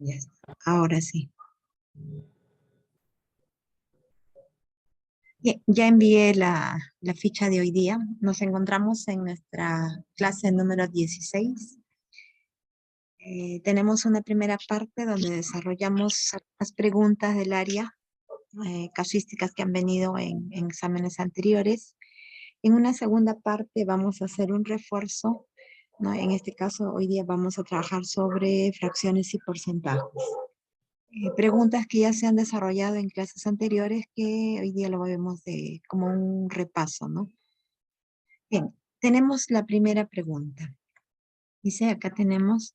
Ya está. Ahora sí. Ya envié la ficha de hoy día. Nos encontramos en nuestra clase número 16. Tenemos una primera parte donde desarrollamos las preguntas del área, casuísticas que han venido en exámenes anteriores. En una segunda parte vamos a hacer un refuerzo, ¿no? En este caso, hoy día vamos a trabajar sobre fracciones y porcentajes. Preguntas que ya se han desarrollado en clases anteriores que hoy día lo vemos como un repaso, ¿no? Bien, tenemos la primera pregunta. Dice, acá tenemos,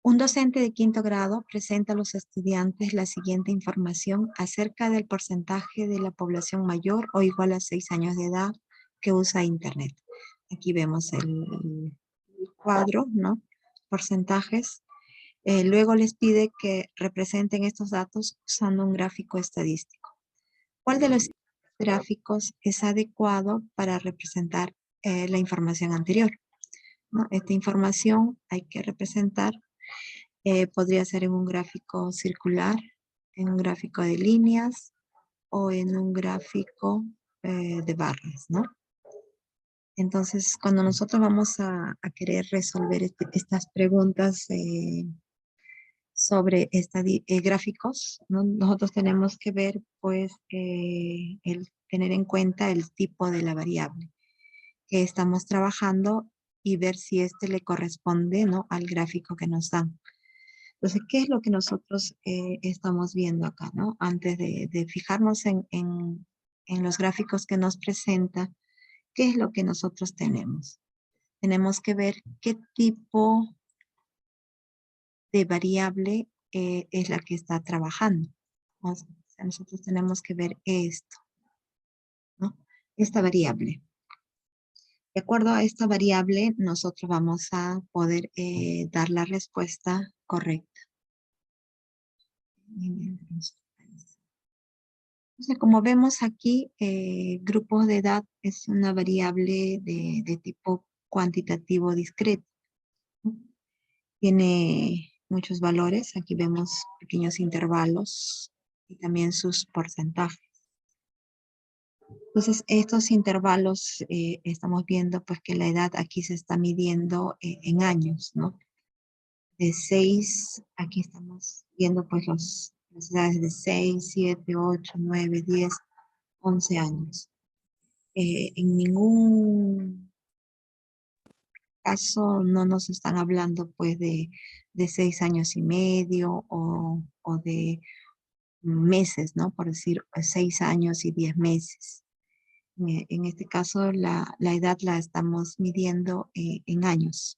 un docente de quinto grado presenta a los estudiantes la siguiente información acerca del porcentaje de la población mayor o igual a 6 años de edad que usa Internet. Aquí vemos el cuadro, ¿no? Porcentajes. Luego les pide que representen estos datos usando un gráfico estadístico. ¿Cuál de los gráficos es adecuado para representar la información anterior? ¿No? Esta información hay que representar, podría ser en un gráfico circular, en un gráfico de líneas o en un gráfico de barras, ¿no? Entonces, cuando nosotros vamos a querer resolver estas preguntas sobre gráficos, ¿no? Nosotros tenemos que ver, pues, el tener en cuenta el tipo de la variable que estamos trabajando y ver si este le corresponde, ¿no? Al gráfico que nos dan. Entonces, ¿qué es lo que nosotros estamos viendo acá, ¿no? Antes de fijarnos en los gráficos que nos presenta, ¿qué es lo que nosotros tenemos? Tenemos que ver qué tipo de variable es la que está trabajando. O sea, nosotros tenemos que ver esto, ¿no? Esta variable. De acuerdo a esta variable, nosotros vamos a poder dar la respuesta correcta. Entonces, como vemos aquí, grupos de edad es una variable de tipo cuantitativo discreto, ¿no? Tiene muchos valores. Aquí vemos pequeños intervalos y también sus porcentajes. Entonces, estos intervalos estamos viendo pues que la edad aquí se está midiendo en años, ¿no? De 6, aquí estamos viendo pues las edades de 6, 7, 8, 9, 10, 11 años. En ningún caso no nos están hablando pues de 6 años y medio o de meses, ¿no? Por decir 6 años y 10 meses. En este caso la edad la estamos midiendo en años.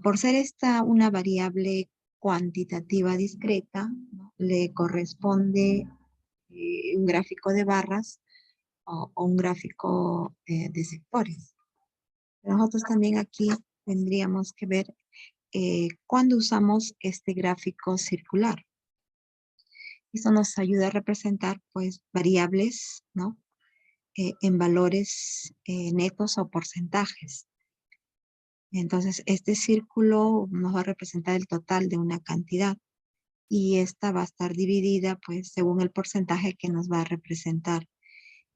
Por ser esta una variable cuantitativa discreta, ¿no? Le corresponde un gráfico de barras o un gráfico de sectores. Nosotros también aquí tendríamos que ver cuándo usamos este gráfico circular. Esto nos ayuda a representar pues variables, ¿no? En valores netos o porcentajes. Entonces, este círculo nos va a representar el total de una cantidad y esta va a estar dividida pues según el porcentaje que nos va a representar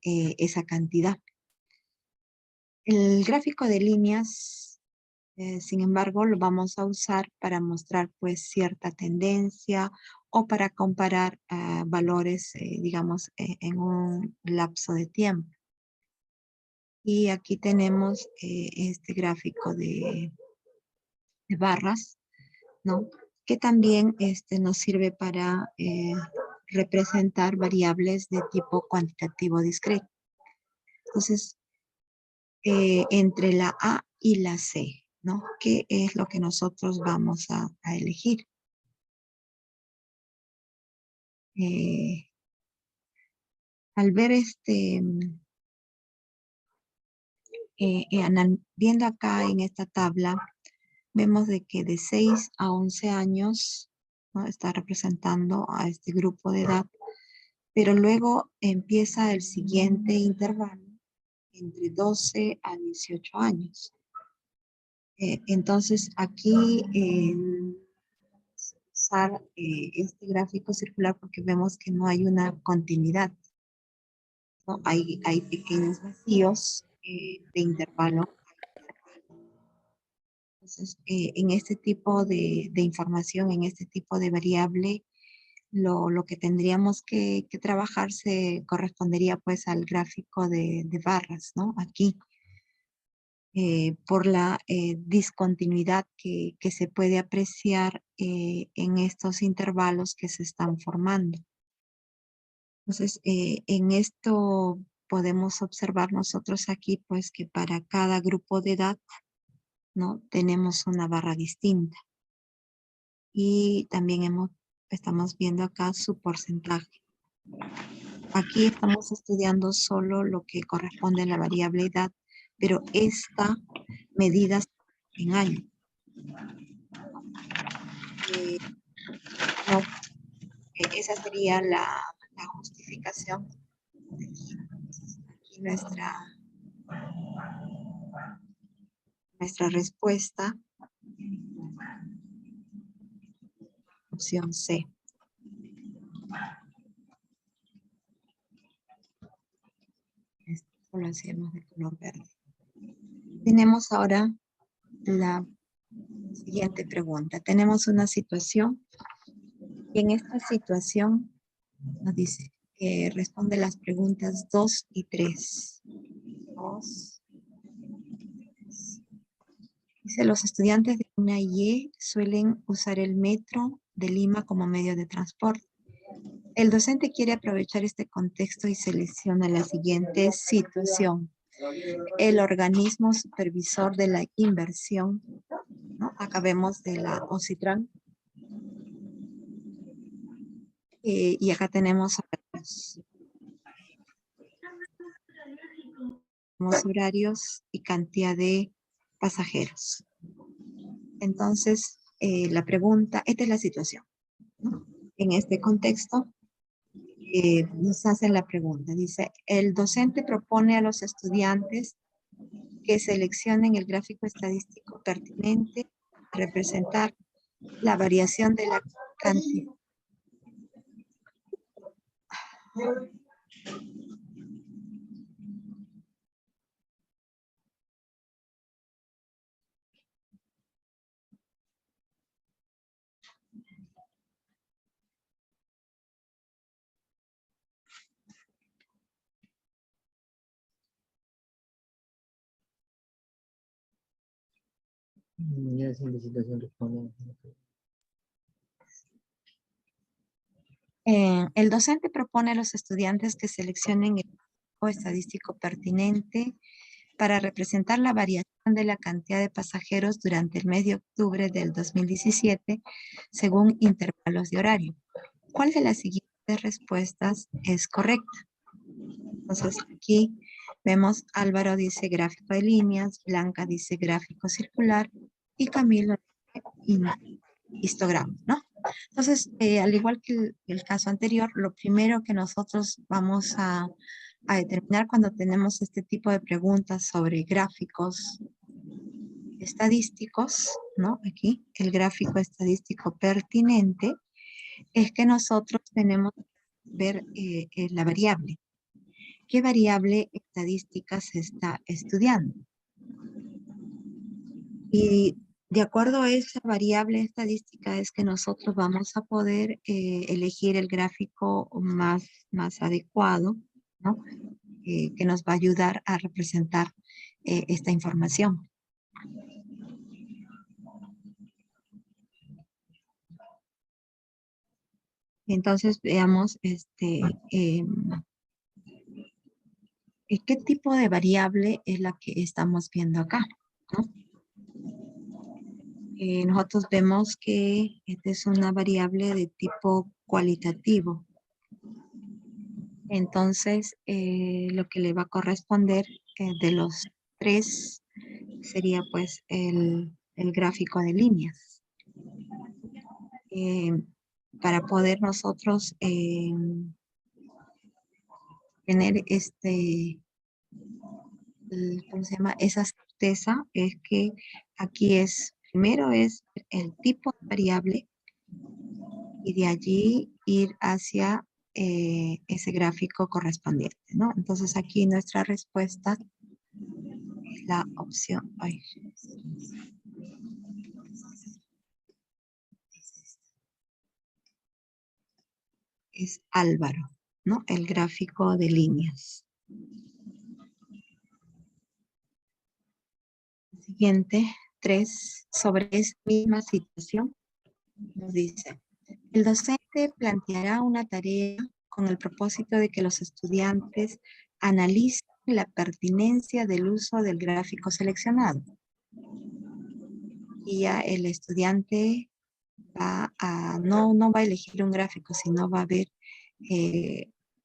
esa cantidad. El gráfico de líneas, sin embargo, lo vamos a usar para mostrar pues cierta tendencia o para comparar valores, digamos, en un lapso de tiempo. Y aquí tenemos este gráfico de barras, ¿no? Que también nos sirve para representar variables de tipo cuantitativo discreto. Entonces, entre la A y la C, ¿no? ¿Qué es lo que nosotros vamos a elegir? Al ver viendo acá en esta tabla, vemos de que de 6 a 11 años, ¿no? Está representando a este grupo de edad, pero luego empieza el siguiente intervalo entre 12 a 18 años. Entonces aquí usar este gráfico circular porque vemos que no hay una continuidad, ¿no? Hay pequeños vacíos de intervalo. Entonces, en este tipo de información, en este tipo de variable, lo que tendríamos que trabajar se correspondería pues al gráfico de barras, ¿no? Aquí, por la discontinuidad que se puede apreciar en estos intervalos que se están formando. Entonces, en esto podemos observar nosotros aquí pues que para cada grupo de edad, ¿no? Tenemos una barra distinta. Y también estamos viendo acá su porcentaje. Aquí estamos estudiando solo lo que corresponde a la variable edad, pero esta medida en años. Eh, no, esa sería la justificación. Aquí nuestra respuesta, opción C. Esto lo hacemos de color verde. Tenemos ahora la siguiente pregunta. Tenemos una situación y en esta situación nos dice que responde las preguntas 2 y 3. 2. Dice, los estudiantes de una Y suelen usar el metro de Lima como medio de transporte. El docente quiere aprovechar este contexto y selecciona la siguiente situación. El organismo supervisor de la inversión, ¿no? Acá vemos de la OCITRAN. Y acá tenemos horarios y cantidad de pasajeros. Entonces, la pregunta, esta es la situación, ¿no? En este contexto, nos hacen la pregunta. Dice, el docente propone a los estudiantes que seleccionen el gráfico estadístico pertinente a representar la variación de la cantidad. Ya sin licitación responde. El docente propone a los estudiantes que seleccionen el gráfico estadístico pertinente para representar la variación de la cantidad de pasajeros durante el mes de octubre del 2017 según intervalos de horario. ¿Cuál de las siguientes respuestas es correcta? Entonces aquí vemos Álvaro dice gráfico de líneas, Blanca dice gráfico circular y Camilo dice histograma, ¿no? Entonces, al igual que el caso anterior, lo primero que nosotros vamos a determinar cuando tenemos este tipo de preguntas sobre gráficos estadísticos, ¿no? Aquí, el gráfico estadístico pertinente, es que nosotros tenemos que ver la variable. ¿Qué variable estadística se está estudiando? Y de acuerdo a esa variable estadística es que nosotros vamos a poder elegir el gráfico más adecuado, ¿no? Que nos va a ayudar a representar esta información. Entonces veamos qué tipo de variable es la que estamos viendo acá, ¿no? Nosotros vemos que esta es una variable de tipo cualitativo. Entonces, lo que le va a corresponder de los tres sería pues el gráfico de líneas. Para poder nosotros tener ¿cómo se llama? Esa certeza es que aquí primero es el tipo de variable y de allí ir hacia ese gráfico correspondiente, ¿no? Entonces aquí nuestra respuesta es la opción, ay, es Álvaro, ¿no? El gráfico de líneas. Siguiente, 3, sobre esta misma situación, nos dice, el docente planteará una tarea con el propósito de que los estudiantes analicen la pertinencia del uso del gráfico seleccionado. Y ya el estudiante no va a elegir un gráfico, sino va a ver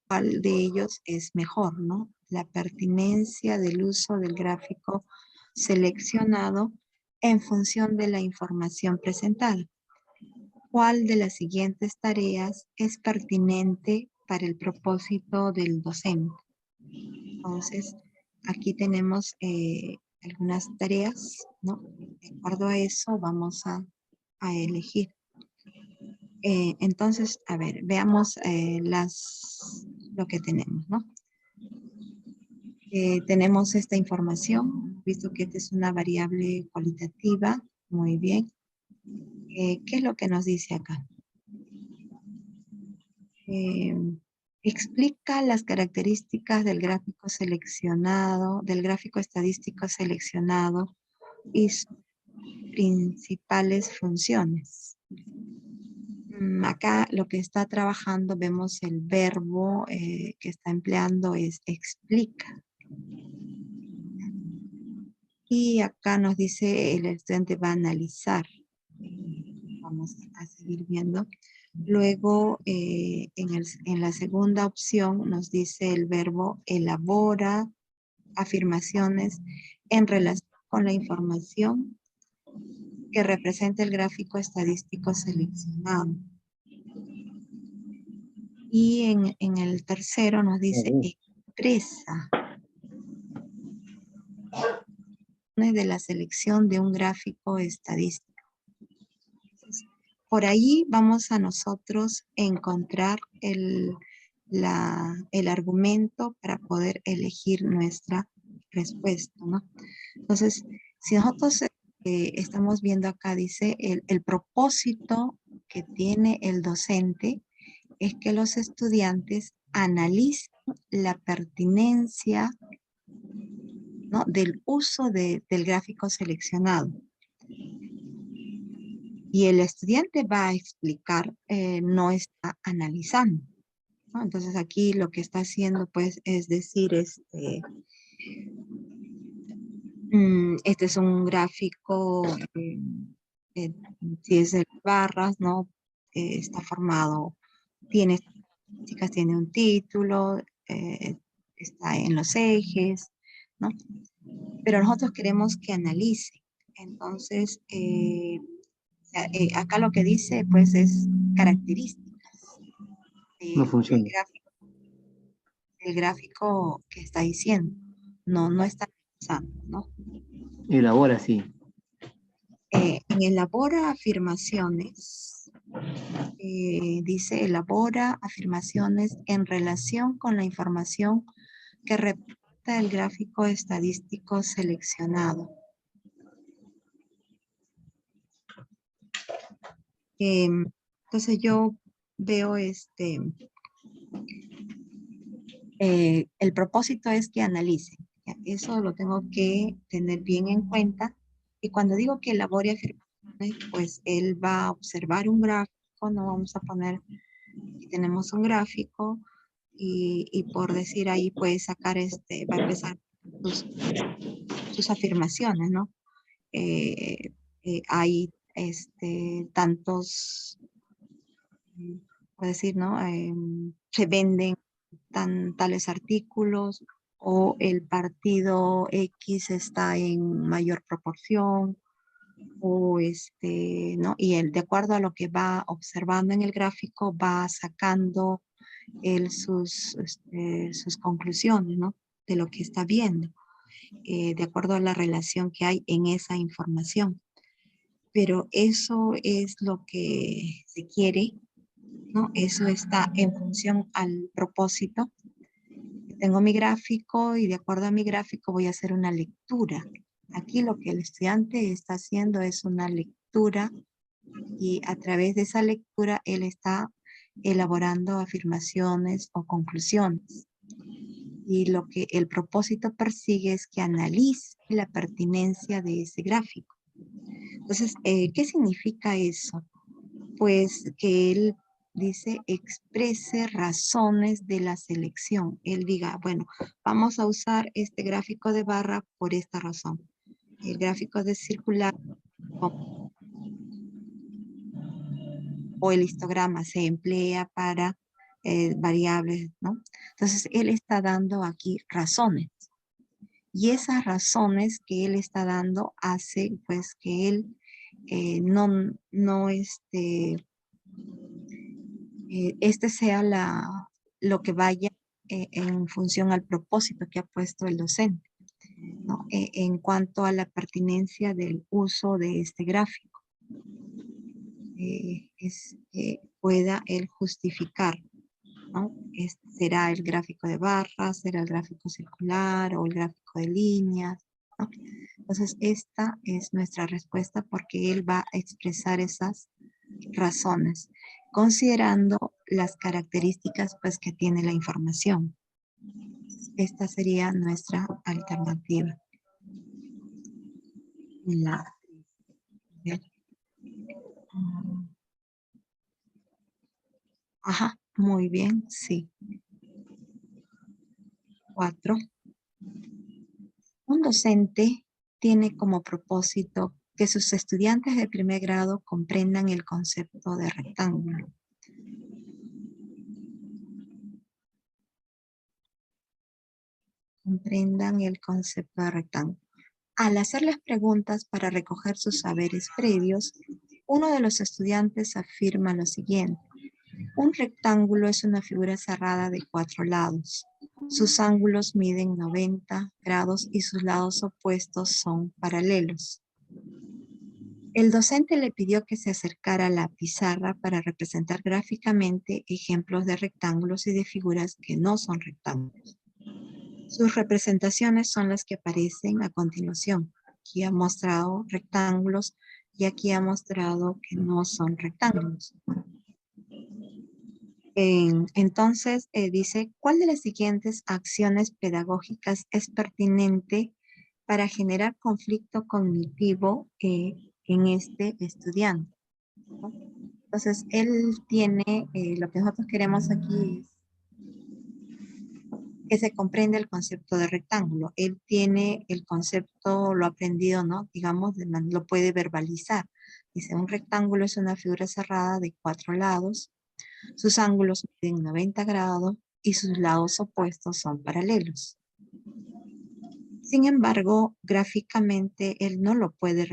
cuál de ellos es mejor, ¿no? La pertinencia del uso del gráfico seleccionado en función de la información presentada. ¿Cuál de las siguientes tareas es pertinente para el propósito del docente? Entonces, aquí tenemos algunas tareas, ¿no? De acuerdo a eso, vamos a elegir. Entonces, a ver, veamos lo que tenemos, ¿no? Tenemos esta información, visto que esta es una variable cualitativa. Muy bien. ¿Qué es lo que nos dice acá? Eh, explica las características del gráfico seleccionado, del gráfico estadístico seleccionado y sus principales funciones. Acá lo que está trabajando, vemos el verbo que está empleando es explica. Y acá nos dice el estudiante va a analizar. Vamos a seguir viendo. Luego, en la segunda opción nos dice el verbo elabora afirmaciones en relación con la información que representa el gráfico estadístico seleccionado. Y en el tercero nos dice expresa de la selección de un gráfico estadístico. Por ahí vamos a nosotros encontrar el argumento para poder elegir nuestra respuesta, ¿no? Entonces, si nosotros estamos viendo acá, dice, el propósito que tiene el docente es que los estudiantes analicen la pertinencia, ¿no?, del uso del gráfico seleccionado. Y el estudiante va a explicar, no está analizando, ¿no? Entonces aquí lo que está haciendo, pues, es decir, este es un gráfico, si es de barras, ¿no? Está formado, tiene un título, está en los ejes, ¿no? Pero nosotros queremos que analice. Entonces, acá lo que dice, pues, es características No funciona. del gráfico que está diciendo. No está pensando, ¿no? Elabora, sí. En elabora afirmaciones, dice elabora afirmaciones en relación con la información que representa el gráfico estadístico seleccionado. Entonces yo veo el propósito es que analicen. Eso lo tengo que tener bien en cuenta. Y cuando digo que elabore afirmaciones, pues él va a observar un gráfico, no vamos a poner que tenemos un gráfico y por decir ahí puede sacar va a empezar sus afirmaciones, ¿no? Hay tantos, por decir, ¿no? Se venden tales artículos o el partido X está en mayor proporción o ¿no? Y él, de acuerdo a lo que va observando en el gráfico, va sacando él sus conclusiones, ¿no? De lo que está viendo, de acuerdo a la relación que hay en esa información. Pero eso es lo que se quiere ¿no? Eso está en función al propósito. Tengo mi gráfico y de acuerdo a mi gráfico voy a hacer una lectura. Aquí lo que el estudiante está haciendo es una lectura y a través de esa lectura él está elaborando afirmaciones o conclusiones. Y lo que el propósito persigue es que analice la pertinencia de ese gráfico. Entonces, ¿qué significa eso? Pues que él dice exprese razones de la selección. Él diga, bueno, vamos a usar este gráfico de barra por esta razón. El gráfico de circular o el histograma se emplea para variables, ¿no? Entonces, él está dando aquí razones. Y esas razones que él está dando hace pues que él no este sea lo que vaya en función al propósito que ha puesto el docente, ¿no? En cuanto a la pertinencia del uso de este gráfico, pueda él justificar, ¿no? Será el gráfico de barras, será el gráfico circular o el gráfico de líneas, ¿no? Entonces, esta es nuestra respuesta porque él va a expresar esas razones, considerando las características pues, que tiene la información. Esta sería nuestra alternativa. La, ajá, muy bien, sí. 4. Un docente tiene como propósito que sus estudiantes de primer grado comprendan el concepto de rectángulo. Comprendan el concepto de rectángulo. Al hacerles preguntas para recoger sus saberes previos, uno de los estudiantes afirma lo siguiente. Un rectángulo es una figura cerrada de 4 lados. Sus ángulos miden 90 grados y sus lados opuestos son paralelos. El docente le pidió que se acercara a la pizarra para representar gráficamente ejemplos de rectángulos y de figuras que no son rectángulos. Sus representaciones son las que aparecen a continuación. Aquí ha mostrado rectángulos y aquí ha mostrado que no son rectángulos. Entonces, dice, ¿cuál de las siguientes acciones pedagógicas es pertinente para generar conflicto cognitivo en este estudiante? ¿No? Entonces, él tiene, lo que nosotros queremos aquí es que se comprende el concepto de rectángulo. Él tiene el concepto, lo aprendido, ¿no? Digamos, lo puede verbalizar. Dice, un rectángulo es una figura cerrada de 4 lados. Sus ángulos miden 90 grados y sus lados opuestos son paralelos. Sin embargo, gráficamente él no lo puede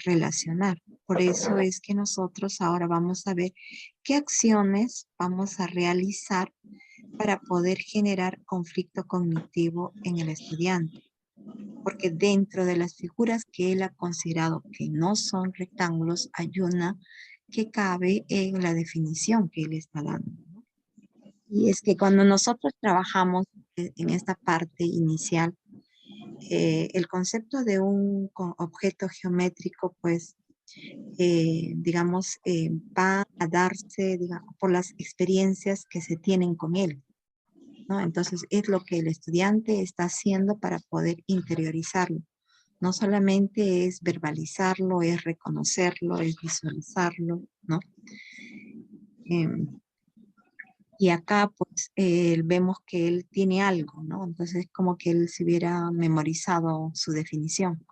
relacionar. Por eso es que nosotros ahora vamos a ver qué acciones vamos a realizar para poder generar conflicto cognitivo en el estudiante. Porque dentro de las figuras que él ha considerado que no son rectángulos, hay una que cabe en la definición que él está dando. Y es que cuando nosotros trabajamos en esta parte inicial, el concepto de un objeto geométrico, pues, digamos, va a darse, digamos, por las experiencias que se tienen con él, ¿no? Entonces, es lo que el estudiante está haciendo para poder interiorizarlo. No solamente es verbalizarlo, es reconocerlo, es visualizarlo, ¿no? Y acá, pues, vemos que él tiene algo, ¿no? Entonces, como que él se hubiera memorizado su definición,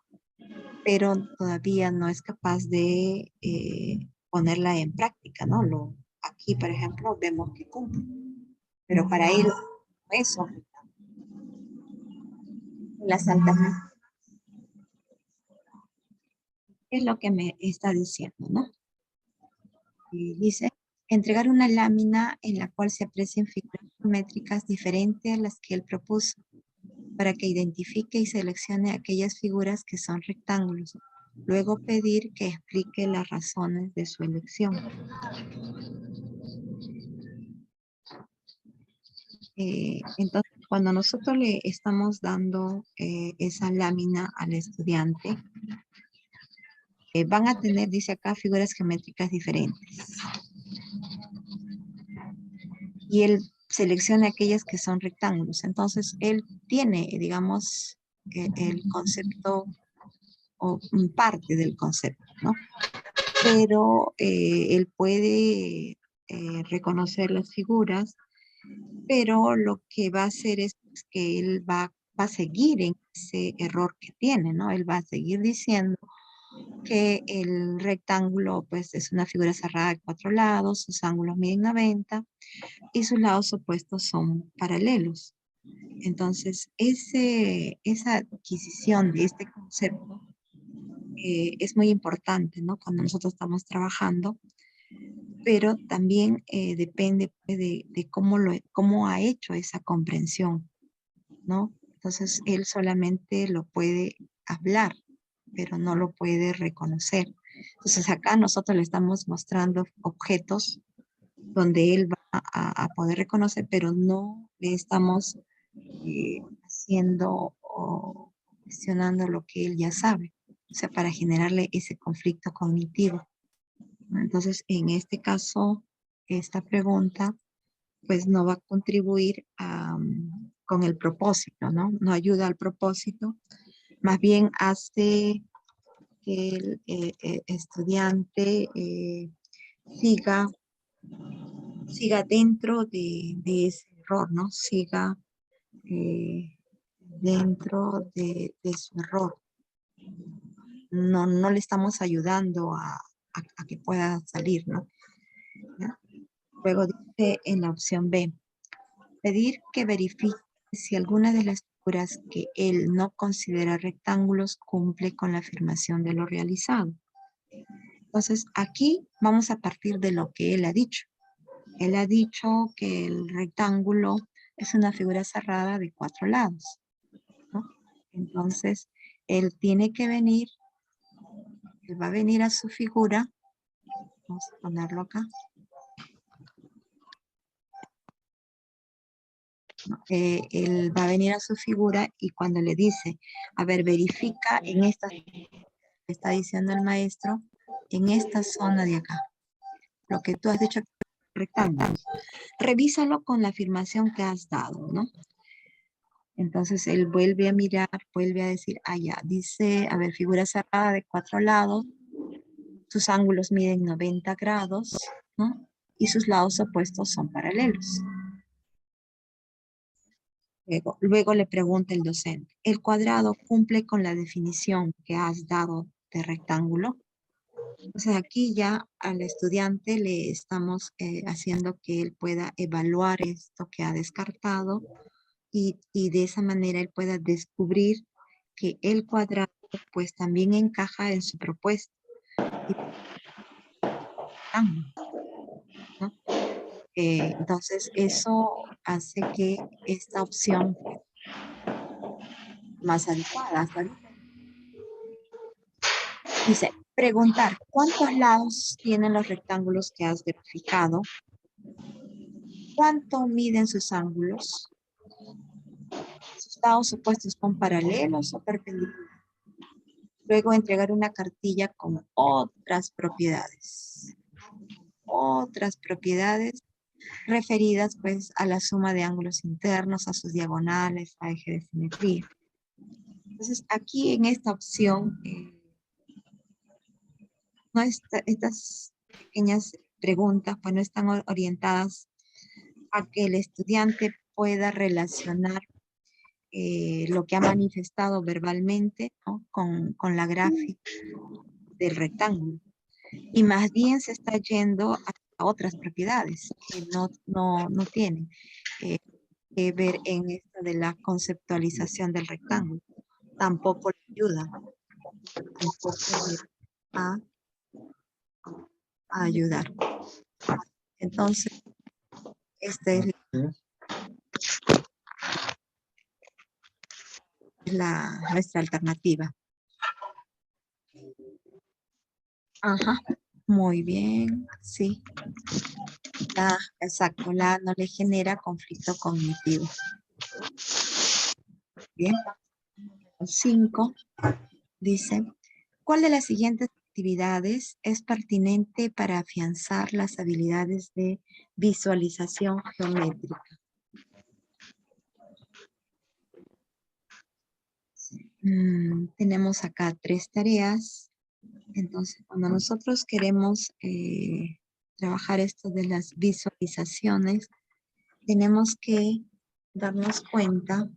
pero todavía no es capaz de ponerla en práctica, ¿no? Aquí, por ejemplo, vemos que cumple, pero para él no es obligatorio. Las alternativas es lo que me está diciendo, ¿no? Y dice, entregar una lámina en la cual se aprecien figuras geométricas diferentes a las que él propuso, para que identifique y seleccione aquellas figuras que son rectángulos. Luego pedir que explique las razones de su elección. Entonces, cuando nosotros le estamos dando esa lámina al estudiante, van a tener, dice acá, figuras geométricas diferentes. Y él selecciona aquellas que son rectángulos. Entonces, él tiene, digamos, el concepto o parte del concepto, ¿no? Pero él puede reconocer las figuras, pero lo que va a hacer es que él va a seguir en ese error que tiene, ¿no? Él va a seguir diciendo que el rectángulo pues es una figura cerrada de 4 lados, sus ángulos miden 90 y sus lados opuestos son paralelos. Entonces, esa adquisición de este concepto es muy importante, ¿no? Cuando nosotros estamos trabajando, pero también depende pues, de cómo ha hecho esa comprensión, ¿no? Entonces, él solamente lo puede hablar, pero no lo puede reconocer. Entonces, acá nosotros le estamos mostrando objetos donde él va a poder reconocer, pero no le estamos haciendo o cuestionando lo que él ya sabe, o sea, para generarle ese conflicto cognitivo. Entonces, en este caso, esta pregunta, pues no va a contribuir con el propósito, ¿no? No ayuda al propósito, más bien hace que el estudiante siga, siga dentro de ese error, ¿no? Siga dentro de su error. No le estamos ayudando a que pueda salir, ¿no? ¿Ya? Luego dice en la opción B, pedir que verifique si alguna de las figuras que él no considera rectángulos cumple con la afirmación de lo realizado. Entonces, aquí vamos a partir de lo que él ha dicho. Él ha dicho que el rectángulo es una figura cerrada de 4 lados, ¿no? Entonces, él tiene que venir, él va a venir a su figura, vamos a ponerlo acá. Él va a venir a su figura y cuando le dice, a ver, verifica en esta, está diciendo el maestro, en esta zona de acá, lo que tú has dicho rectángulo, revísalo con la afirmación que has dado, ¿no? Entonces él vuelve a mirar, vuelve a decir, ya, dice, a ver, figura cerrada de 4 lados, sus ángulos miden 90 grados, ¿no? Y sus lados opuestos son paralelos. Luego le pregunta el docente, ¿el cuadrado cumple con la definición que has dado de rectángulo? O sea, aquí ya al estudiante le estamos haciendo que él pueda evaluar esto que ha descartado y de esa manera él pueda descubrir que el cuadrado pues también encaja en su propuesta. ¿No? Entonces eso hace que esta opción más adecuada hasta ahorita. Dice, preguntar, ¿cuántos lados tienen los rectángulos que has verificado? ¿Cuánto miden sus ángulos? ¿Sus lados opuestos son paralelos o perpendiculares? Luego entregar una cartilla con otras propiedades. Otras propiedades referidas pues a la suma de ángulos internos, a sus diagonales, a eje de simetría. Entonces aquí en esta opción, no estas pequeñas preguntas pues no están orientadas a que el estudiante pueda relacionar lo que ha manifestado verbalmente, ¿no? con la gráfica del rectángulo. Y más bien se está yendo a otras propiedades que no tienen que ver en esto de la conceptualización del rectángulo. Tampoco le ayuda, tampoco le va a ayudar. Entonces, esta es nuestra alternativa. Ajá, muy bien, sí. Exacto, la no le genera conflicto cognitivo. Bien. 5 dice, ¿cuál de las siguientes actividades es pertinente para afianzar las habilidades de visualización geométrica? Tenemos acá 3 tareas. Entonces, cuando nosotros queremos trabajar esto de las visualizaciones, tenemos que darnos cuenta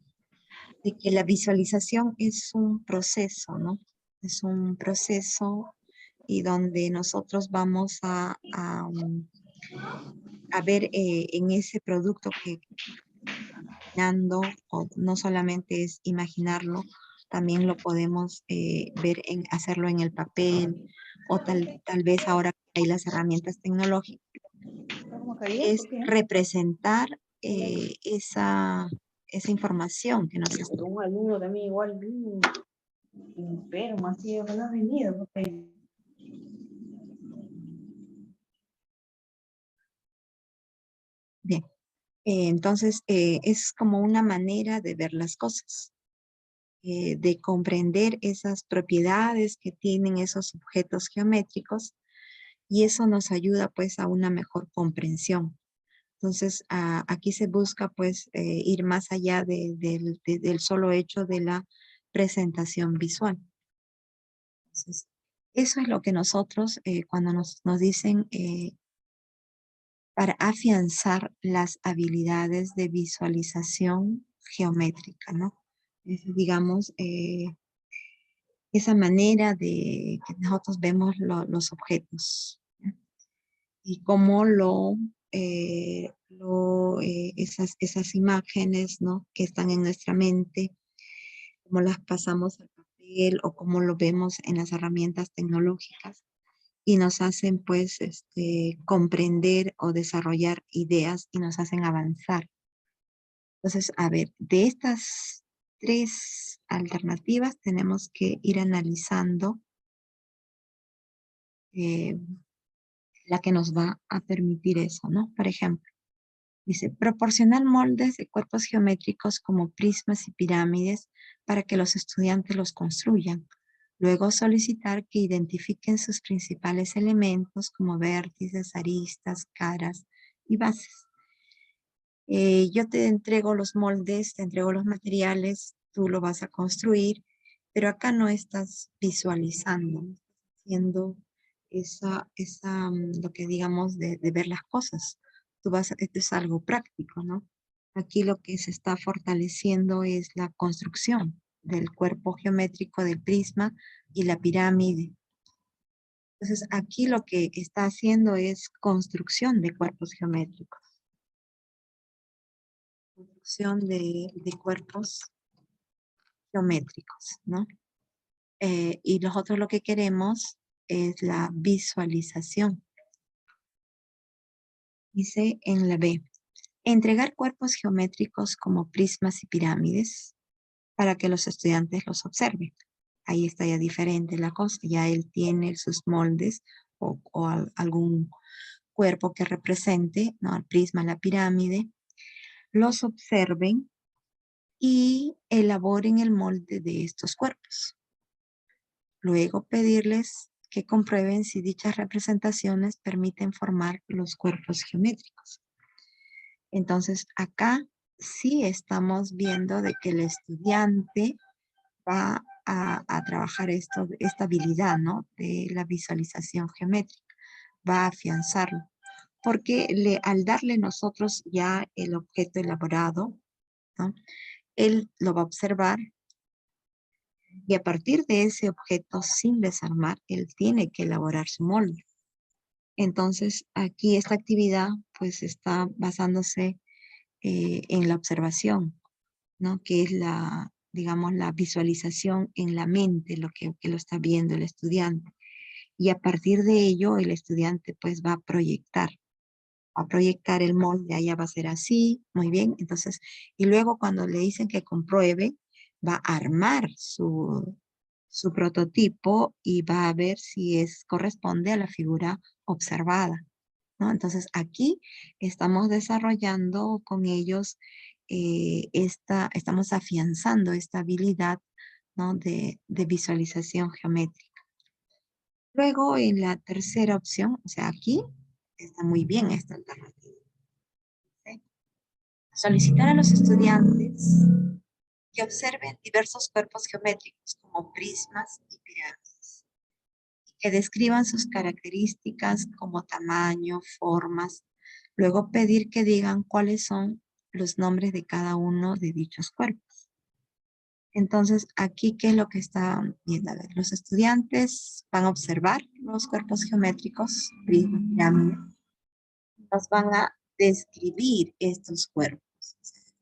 de que la visualización es un proceso, ¿no? Es un proceso y donde nosotros vamos a ver en ese producto que imaginando, o no solamente es imaginarlo, también lo podemos ver en hacerlo en el papel, o tal vez ahora que hay las herramientas tecnológicas, es representar esa información que nos está. Un alumno también igual, enfermo, así, que no ha venido, porque... Bien, entonces es como una manera de ver las cosas, de comprender esas propiedades que tienen esos objetos geométricos, y eso nos ayuda pues a una mejor comprensión. Entonces, aquí se busca pues ir más allá del solo hecho de la presentación visual. Entonces, eso es lo que nosotros, cuando nos dicen para afianzar las habilidades de visualización geométrica, ¿no? Es, digamos, esa manera de que nosotros vemos los objetos, ¿no? Y cómo esas imágenes, ¿no? Que están en nuestra mente, cómo las pasamos al papel o cómo lo vemos en las herramientas tecnológicas y nos hacen pues comprender o desarrollar ideas y nos hacen avanzar. Entonces, a ver, de estas 3 alternativas tenemos que ir analizando eh, la que nos va a permitir eso, ¿no? Por ejemplo, dice, proporcionar moldes de cuerpos geométricos como prismas y pirámides para que los estudiantes los construyan. Luego solicitar que identifiquen sus principales elementos como vértices, aristas, caras y bases. Yo te entrego los moldes, te entrego los materiales, tú lo vas a construir, pero acá no estás visualizando, no estás haciendo lo que digamos de ver las cosas. Esto es algo práctico, ¿no? Aquí lo que se está fortaleciendo es la construcción del cuerpo geométrico del prisma y la pirámide. Entonces, aquí lo que está haciendo es construcción de cuerpos geométricos. Construcción de cuerpos geométricos, ¿no? Y nosotros lo que queremos es la visualización. Dice en la B, entregar cuerpos geométricos como prismas y pirámides para que los estudiantes los observen. Ahí está ya diferente la cosa, ya él tiene sus moldes o algún cuerpo que represente, ¿no? El prisma, la pirámide, los observen y elaboren el molde de estos cuerpos. Luego pedirles que comprueben si dichas representaciones permiten formar los cuerpos geométricos. Entonces, acá sí estamos viendo de que el estudiante va a trabajar esta habilidad, ¿no? De la visualización geométrica. Va a afianzarlo. Porque al darle nosotros ya el objeto elaborado, ¿no? Él lo va a observar y a partir de ese objeto sin desarmar, él tiene que elaborar su molde. Entonces, aquí esta actividad pues está basándose en la observación, ¿no? Que es digamos, la visualización en la mente, que lo está viendo el estudiante. Y a partir de ello, el estudiante pues va a proyectar el molde, allá va a ser así, muy bien. Entonces, y luego cuando le dicen que compruebe, va a armar su prototipo y va a ver si corresponde a la figura observada. ¿no? Entonces aquí estamos desarrollando con ellos estamos afianzando esta habilidad, ¿no? de visualización geométrica. Luego en la tercera opción, o sea, aquí está muy bien esta alternativa. ¿Sí? Solicitar a los estudiantes que observen diversos cuerpos geométricos como prismas y pirámides, que describan sus características como tamaño, formas, luego pedir que digan cuáles son los nombres de cada uno de dichos cuerpos. Entonces, aquí, ¿qué es lo que están viendo? A ver, los estudiantes van a observar los cuerpos geométricos, prismas, pirámides, nos van a describir estos cuerpos.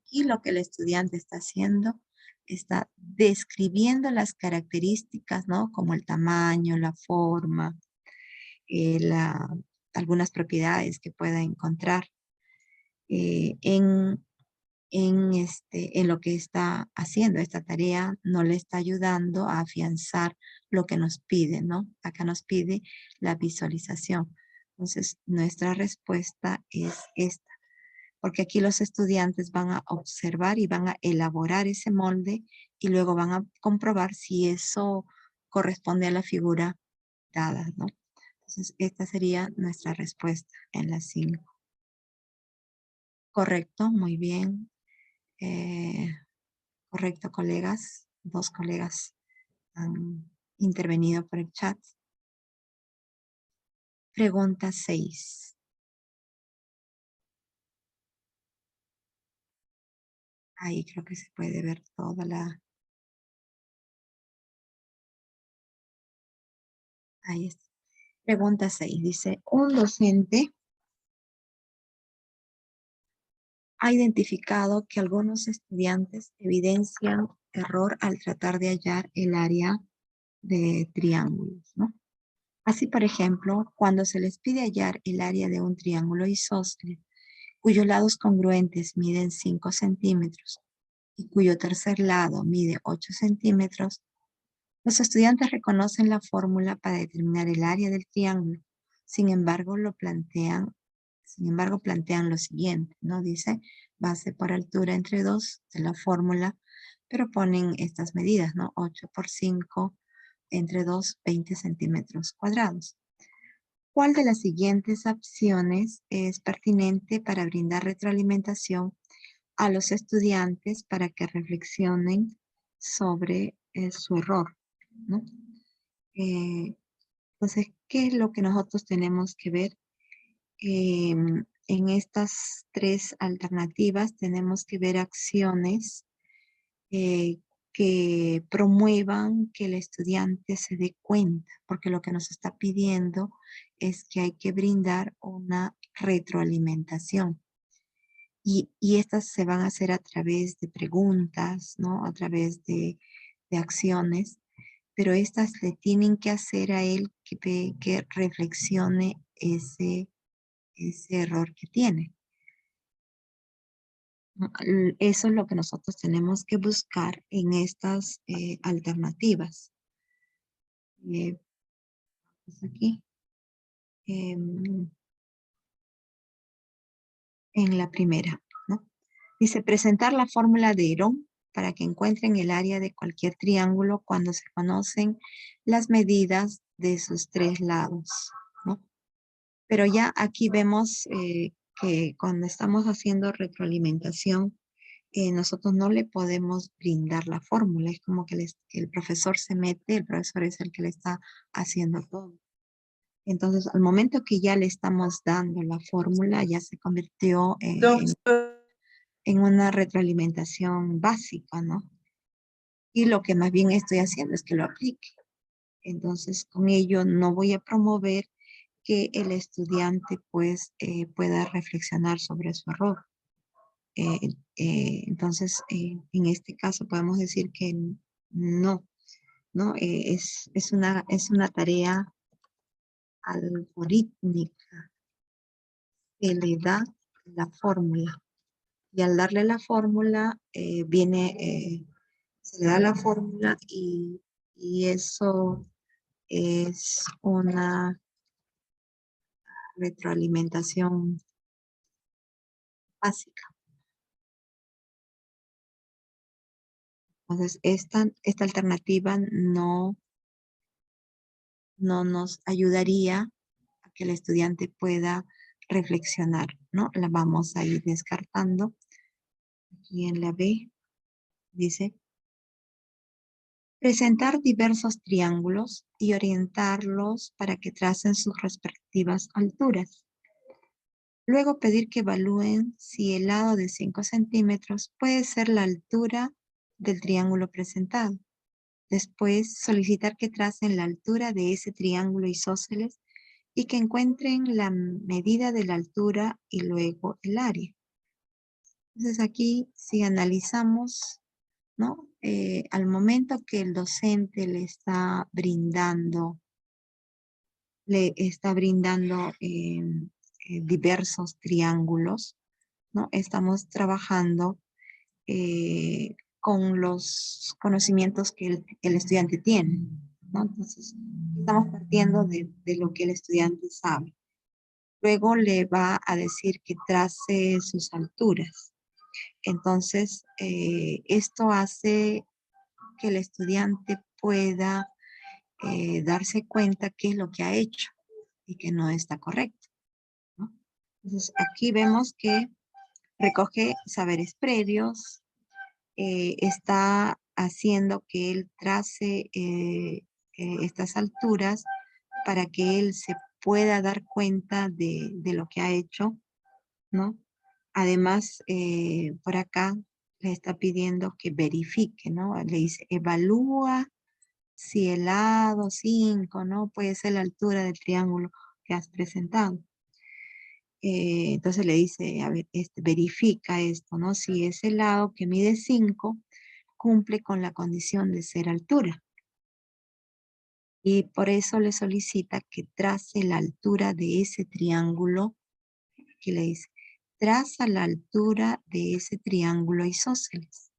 Aquí lo que el estudiante está haciendo, está describiendo las características, ¿no? Como el tamaño, la forma, algunas propiedades que pueda encontrar eh, en, en lo que está haciendo. Esta tarea no le está ayudando a afianzar lo que nos pide, ¿no? Acá nos pide la visualización. Entonces, nuestra respuesta es esta, porque aquí los estudiantes van a observar y van a elaborar ese molde y luego van a comprobar si eso corresponde a la figura dada, ¿no? Entonces, esta sería nuestra respuesta en la 5. Correcto, muy bien. Correcto, colegas. 2 colegas han intervenido por el chat. Pregunta 6. Ahí creo que se puede ver toda la... Ahí está. Pregunta 6. Dice, un docente ha identificado que algunos estudiantes evidencian error al tratar de hallar el área de triángulos, ¿no? Así, por ejemplo, cuando se les pide hallar el área de un triángulo isósceles, cuyos lados congruentes miden 5 centímetros y cuyo tercer lado mide 8 centímetros, los estudiantes reconocen la fórmula para determinar el área del triángulo. Sin embargo, plantean lo siguiente, ¿no? Dice, base por altura entre 2 de la fórmula, pero ponen estas medidas, ¿no? 8 por 5 entre 2, 20 centímetros cuadrados. ¿Cuál de las siguientes opciones es pertinente para brindar retroalimentación a los estudiantes para que reflexionen sobre su error, ¿no? Entonces, ¿qué es lo que nosotros tenemos que ver? En estas 3 alternativas tenemos que ver acciones eh, que promuevan que el estudiante se dé cuenta, porque lo que nos está pidiendo es que hay que brindar una retroalimentación. Y estas se van a hacer a través de preguntas, ¿no? A través de acciones, pero estas le tienen que hacer a él que reflexione ese error que tiene. Eso es lo que nosotros tenemos que buscar en estas alternativas. Pues aquí, em, en la primera, ¿no? Dice, presentar la fórmula de Herón para que encuentren el área de cualquier triángulo cuando se conocen las medidas de sus 3 lados, ¿no? Pero ya aquí vemos que cuando estamos haciendo retroalimentación, nosotros no le podemos brindar la fórmula. Es como que el profesor se mete, el profesor es el que le está haciendo todo. Entonces, al momento que ya le estamos dando la fórmula, ya se convirtió en una retroalimentación básica, ¿no? Y lo que más bien estoy haciendo es que lo aplique. Entonces, con ello no voy a promover que el estudiante pues pueda reflexionar sobre su error. Entonces, en este caso podemos decir que no, ¿no? Es una tarea algorítmica que le da la fórmula. Y al darle la fórmula, se le da la fórmula y eso es una retroalimentación básica. Entonces, esta alternativa no nos ayudaría a que el estudiante pueda reflexionar, ¿no? La vamos a ir descartando. Aquí en la B dice, presentar diversos triángulos y orientarlos para que tracen sus respectivas alturas. Luego pedir que evalúen si el lado de 5 centímetros puede ser la altura del triángulo presentado. Después, solicitar que tracen la altura de ese triángulo isósceles y que encuentren la medida de la altura y luego el área. Entonces aquí, si analizamos, ¿no? Al momento que el docente le está brindando diversos triángulos, ¿no? Estamos trabajando con los conocimientos que el estudiante tiene, ¿no? Entonces, estamos partiendo de lo que el estudiante sabe. Luego le va a decir que trace sus alturas. Entonces, esto hace que el estudiante pueda darse cuenta qué es lo que ha hecho y que no está correcto, ¿no? Entonces, aquí vemos que recoge saberes previos, está haciendo que él trace estas alturas para que él se pueda dar cuenta de lo que ha hecho, ¿no? Además, por acá le está pidiendo que verifique, ¿no? Le dice, evalúa si el lado 5, ¿no? Puede ser la altura del triángulo que has presentado. Entonces le dice, a ver, verifica esto, ¿no? Si ese lado que mide 5 cumple con la condición de ser altura. Y por eso le solicita que trace la altura de ese triángulo, que le dice, traza la altura de ese triángulo isósceles.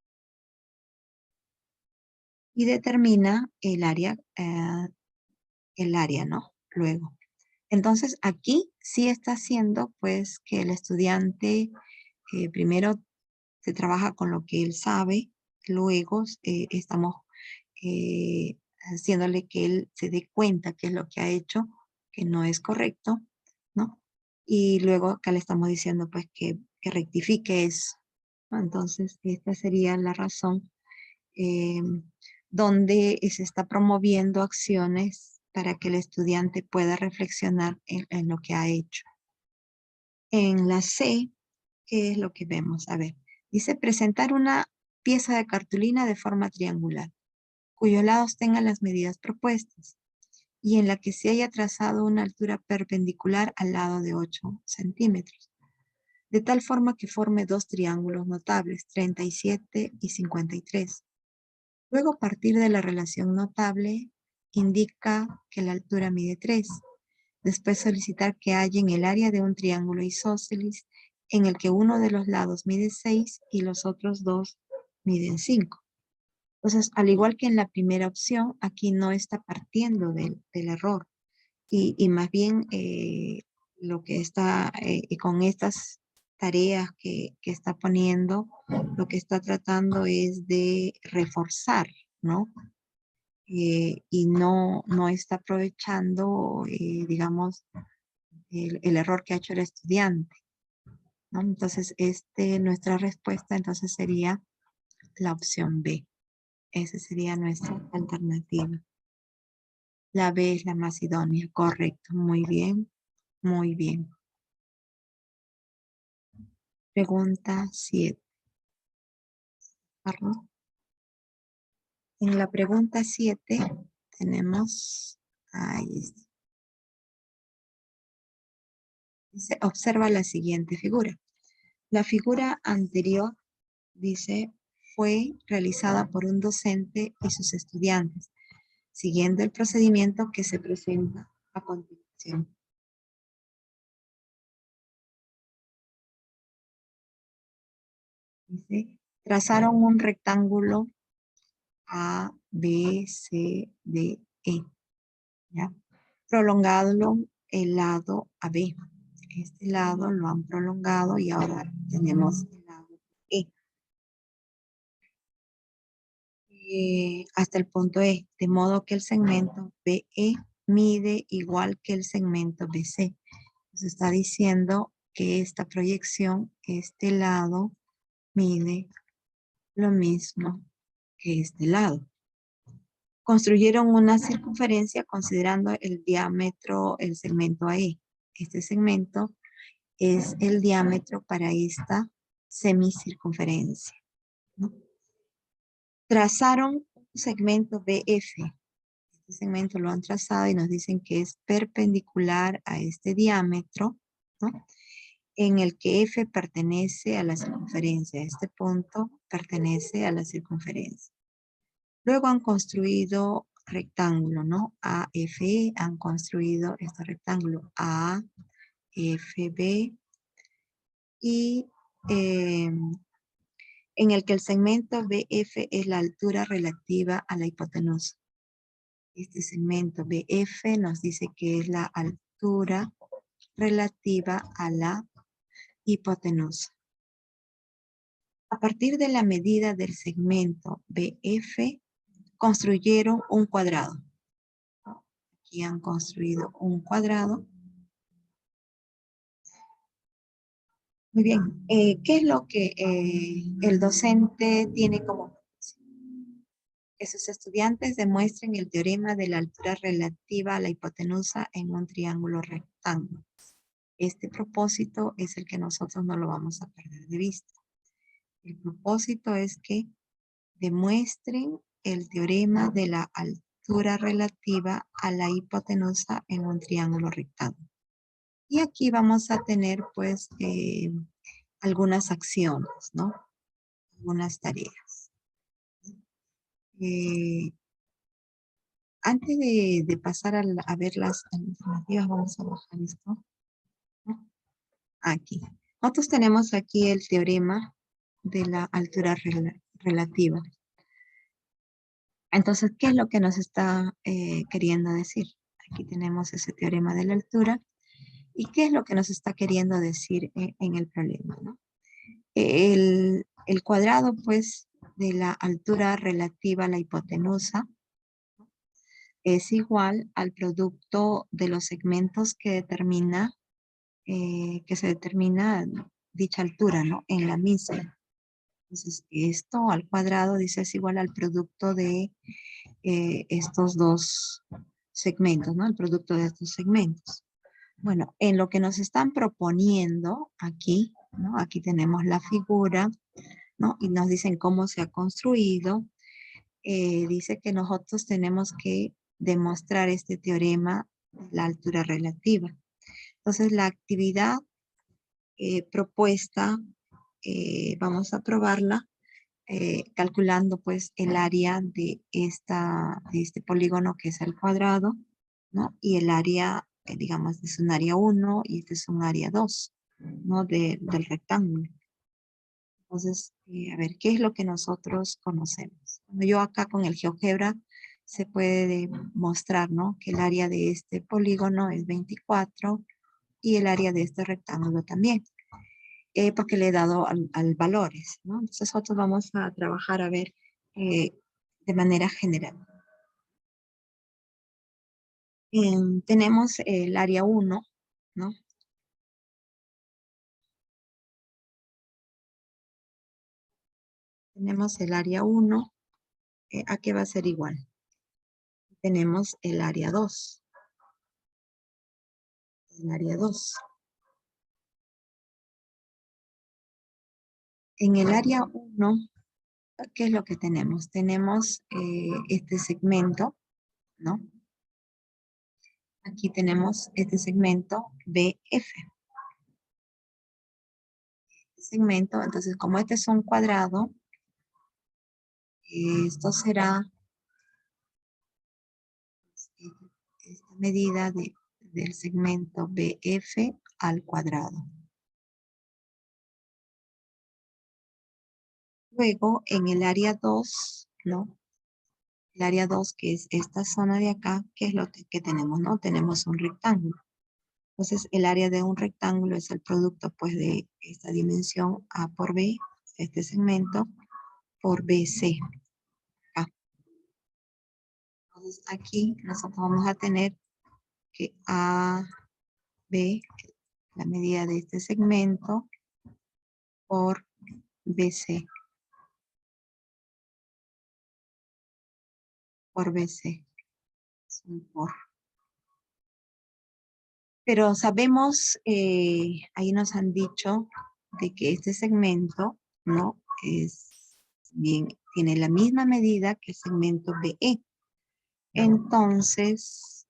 Y determina el área, ¿no? Luego. Entonces aquí sí está haciendo pues que el estudiante primero se trabaja con lo que él sabe, luego estamos haciéndole que él se dé cuenta qué es lo que ha hecho, que no es correcto, ¿no? Y luego acá le estamos diciendo pues que rectifique eso, ¿no? Entonces esta sería la razón donde se está promoviendo acciones para que el estudiante pueda reflexionar en lo que ha hecho. En la C, ¿qué es lo que vemos? A ver, dice presentar una pieza de cartulina de forma triangular, cuyos lados tengan las medidas propuestas, y en la que se haya trazado una altura perpendicular al lado de 8 centímetros, de tal forma que forme dos triángulos notables, 37 y 53. Luego, a partir de la relación notable, indica que la altura mide 3. Después solicitar que hallen el área de un triángulo isósceles en el que uno de los lados mide 6 y los otros dos miden 5. Entonces, al igual que en la primera opción, aquí no está partiendo del error. Y más bien lo que está con estas tareas que está poniendo, lo que está tratando es de reforzar, ¿no? Y no está aprovechando, digamos, el error que ha hecho el estudiante, ¿no? Entonces, nuestra respuesta entonces sería la opción B. Esa sería nuestra alternativa. La B es la más idónea, correcto. Muy bien, muy bien. Pregunta 7. Carlos. En la pregunta 7 tenemos, ahí está. Dice, observa la siguiente figura. La figura anterior, dice, fue realizada por un docente y sus estudiantes, siguiendo el procedimiento que se presenta a continuación. Dice, trazaron un rectángulo A, B, C, D, E, ¿ya? Prolongándolo el lado AB. Este lado lo han prolongado y ahora tenemos el lado E. Hasta el punto E, de modo que el segmento BE mide igual que el segmento BC. Nos está diciendo que esta proyección, este lado, mide lo mismo que este lado. Construyeron una circunferencia considerando el diámetro, el segmento AE. Este segmento es el diámetro para esta semicircunferencia, ¿no? Trazaron un segmento BF. Este segmento lo han trazado y nos dicen que es perpendicular a este diámetro, ¿no? En el que F pertenece a la circunferencia. Este punto pertenece a la circunferencia. Luego han construido rectángulo, ¿no? AFE, han construido este rectángulo AFB y en el que el segmento BF es la altura relativa a la hipotenusa. Este segmento BF nos dice que es la altura relativa a la hipotenusa. A partir de la medida del segmento BF, construyeron un cuadrado. Aquí han construido un cuadrado. Muy bien. ¿Qué es lo que el docente tiene como que sus estudiantes demuestren el teorema de la altura relativa a la hipotenusa en un triángulo rectángulo? Este propósito es el que nosotros no lo vamos a perder de vista. El propósito es que demuestren el teorema de la altura relativa a la hipotenusa en un triángulo rectángulo. Y aquí vamos a tener pues algunas acciones, ¿no? Algunas tareas. Antes de pasar a ver las alternativas, vamos a bajar esto, ¿no? Aquí. Nosotros tenemos aquí el teorema de la altura relativa. Entonces, ¿qué es lo que nos está queriendo decir? Aquí tenemos ese teorema de la altura. ¿Y qué es lo que nos está queriendo decir en el problema, ¿no? El cuadrado, pues, de la altura relativa a la hipotenusa es igual al producto de los segmentos que se determina dicha altura, ¿no? En la misma. Entonces, esto al cuadrado dice es igual al producto de estos dos segmentos, ¿no? El producto de estos segmentos. Bueno, en lo que nos están proponiendo aquí, ¿no? Aquí tenemos la figura, ¿no? Y nos dicen cómo se ha construido. Dice que nosotros tenemos que demostrar este teorema de la altura relativa. Entonces, la actividad propuesta, vamos a probarla calculando pues el área de este polígono que es el cuadrado, ¿no? Y el área, digamos, es un área 1 y este es un área 2, ¿no? Del rectángulo. Entonces, a ver, ¿qué es lo que nosotros conocemos? Bueno, yo acá con el GeoGebra se puede mostrar, ¿no? Que el área de este polígono es 24 y el área de este rectángulo también. Porque le he dado al valores, ¿no? Entonces nosotros vamos a trabajar a ver de manera general. Tenemos el área 1, ¿no? Tenemos el área 1, ¿a qué va a ser igual? Tenemos el área 2. El área 2. En el área 1, ¿qué es lo que tenemos? Tenemos este segmento, ¿no? Aquí tenemos este segmento BF. Segmento, entonces como este es un cuadrado, esto será esta medida del segmento BF al cuadrado. Luego, en el área 2, ¿no? El área 2, que es esta zona de acá, ¿qué es lo que tenemos, no? Tenemos un rectángulo. Entonces, el área de un rectángulo es el producto, pues, de esta dimensión A por B, este segmento, por BC. Entonces, aquí nosotros vamos a tener que AB, la medida de este segmento, por BC. Por BC. Es un por. Pero sabemos, ahí nos han dicho de que este segmento, ¿no? Es bien, tiene la misma medida que el segmento BE. Entonces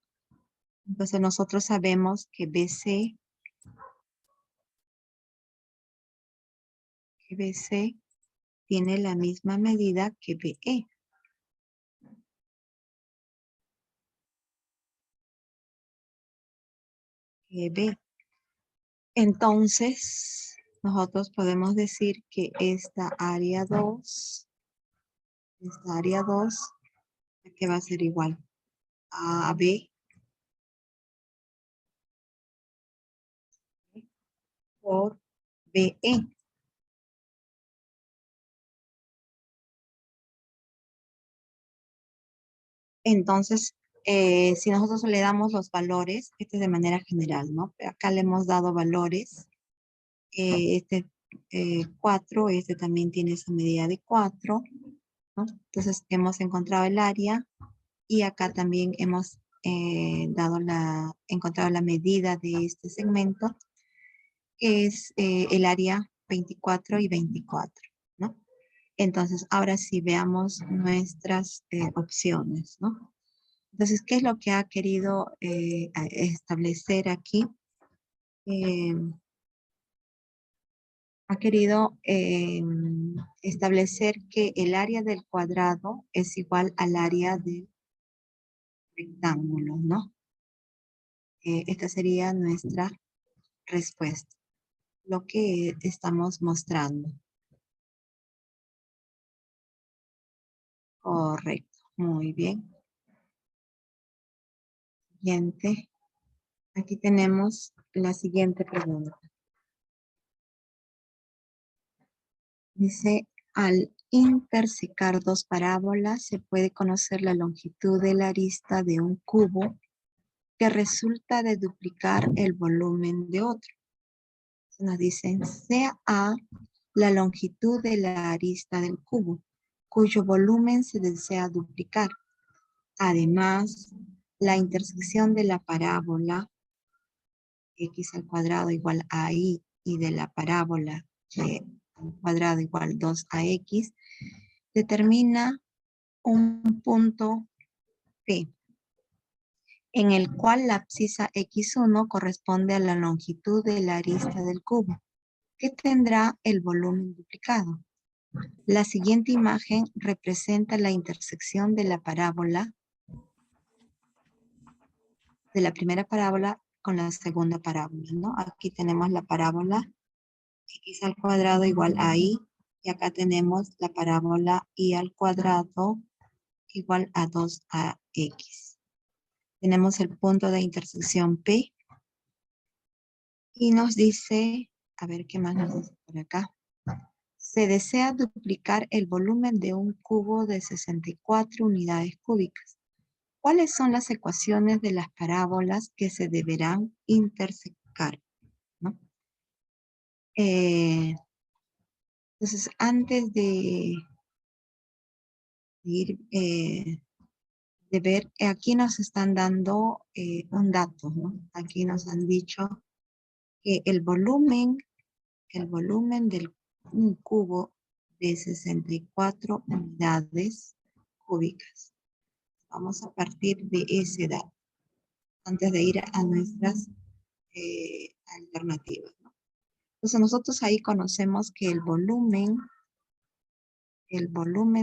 nosotros sabemos que BC tiene la misma medida que BE. Que B. Entonces, nosotros podemos decir que esta área 2, que va a ser igual a B por BE. Entonces, si nosotros le damos los valores, este es de manera general, ¿no? Pero acá le hemos dado valores. Este 4, este también tiene esa medida de 4, ¿no? Entonces, hemos encontrado el área y acá también hemos encontrado la medida de este segmento, que es el área 24 y 24, ¿no? Entonces, ahora sí veamos nuestras opciones, ¿no? Entonces, ¿qué es lo que ha querido establecer aquí? Ha querido establecer que el área del cuadrado es igual al área del rectángulo, ¿no? Esta sería nuestra respuesta, lo que estamos mostrando. Correcto, muy bien. Siguiente. Aquí tenemos la siguiente pregunta. Dice, al intersecar dos parábolas se puede conocer la longitud de la arista de un cubo que resulta de duplicar el volumen de otro. Nos dicen, sea A la longitud de la arista del cubo, cuyo volumen se desea duplicar. Además, la intersección de la parábola x al cuadrado igual a y de la parábola y al cuadrado igual 2ax determina un punto P, en el cual la abscisa x1 corresponde a la longitud de la arista del cubo, que tendrá el volumen duplicado. La siguiente imagen representa la intersección de la parábola, de la primera parábola con la segunda parábola, ¿no? Aquí tenemos la parábola x al cuadrado igual a y acá tenemos la parábola y al cuadrado igual a 2ax. Tenemos el punto de intersección P y nos dice, a ver qué más nos dice por acá. Se desea duplicar el volumen de un cubo de 64 unidades cúbicas. ¿Cuáles son las ecuaciones de las parábolas que se deberán intersecar? ¿No? Entonces, antes de ir, de ver, aquí nos están dando un dato, ¿no? Aquí nos han dicho que el volumen del un cubo de 64 unidades cúbicas. Vamos a partir de ese dato, antes de ir a nuestras alternativas, ¿no? Entonces nosotros ahí conocemos que el volumen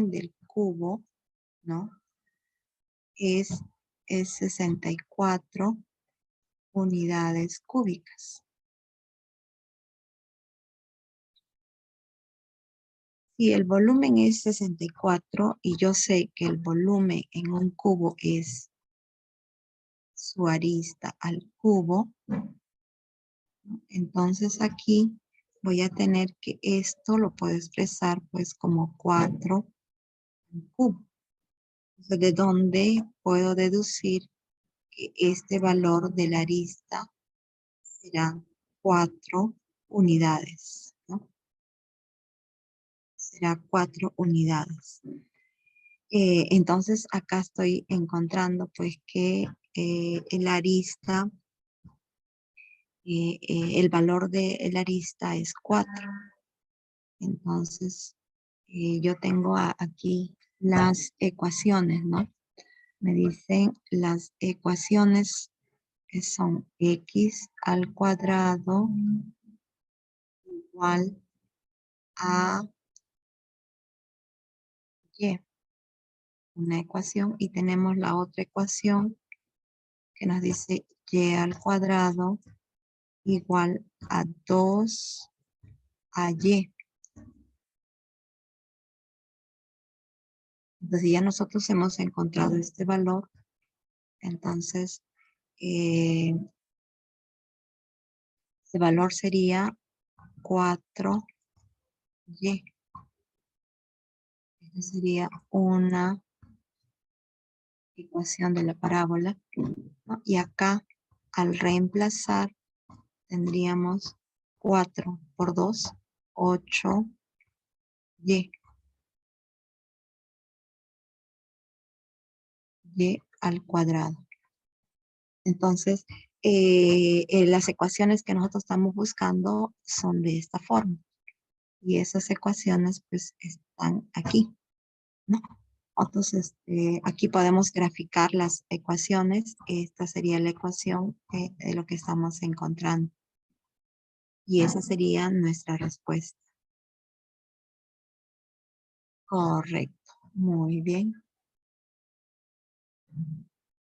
del cubo, ¿no? Es 64 unidades cúbicas. Si el volumen es 64 y yo sé que el volumen en un cubo es su arista al cubo, Entonces aquí voy a tener que esto lo puedo expresar pues como 4 al cubo. Entonces, de donde puedo deducir que este valor de la arista será 4 unidades, ¿no? Será 4 unidades. Entonces acá estoy encontrando pues que el arista, el valor de el arista es 4. Entonces yo tengo aquí las ecuaciones, ¿no? Me dicen las ecuaciones que son x al cuadrado igual a y. Una ecuación y tenemos la otra ecuación que nos dice y al cuadrado igual a 2 a y. Entonces ya nosotros hemos encontrado este valor. Entonces, el valor sería 4y. Esta sería una ecuación de la parábola, ¿no? Y acá, al reemplazar, tendríamos 4 por 2, 8y. Y al cuadrado. Entonces, las ecuaciones que nosotros estamos buscando son de esta forma. Y esas ecuaciones pues están aquí, ¿no? Entonces, aquí podemos graficar las ecuaciones. Esta sería la ecuación de lo que estamos encontrando. Y esa sería nuestra respuesta. Correcto. Muy bien.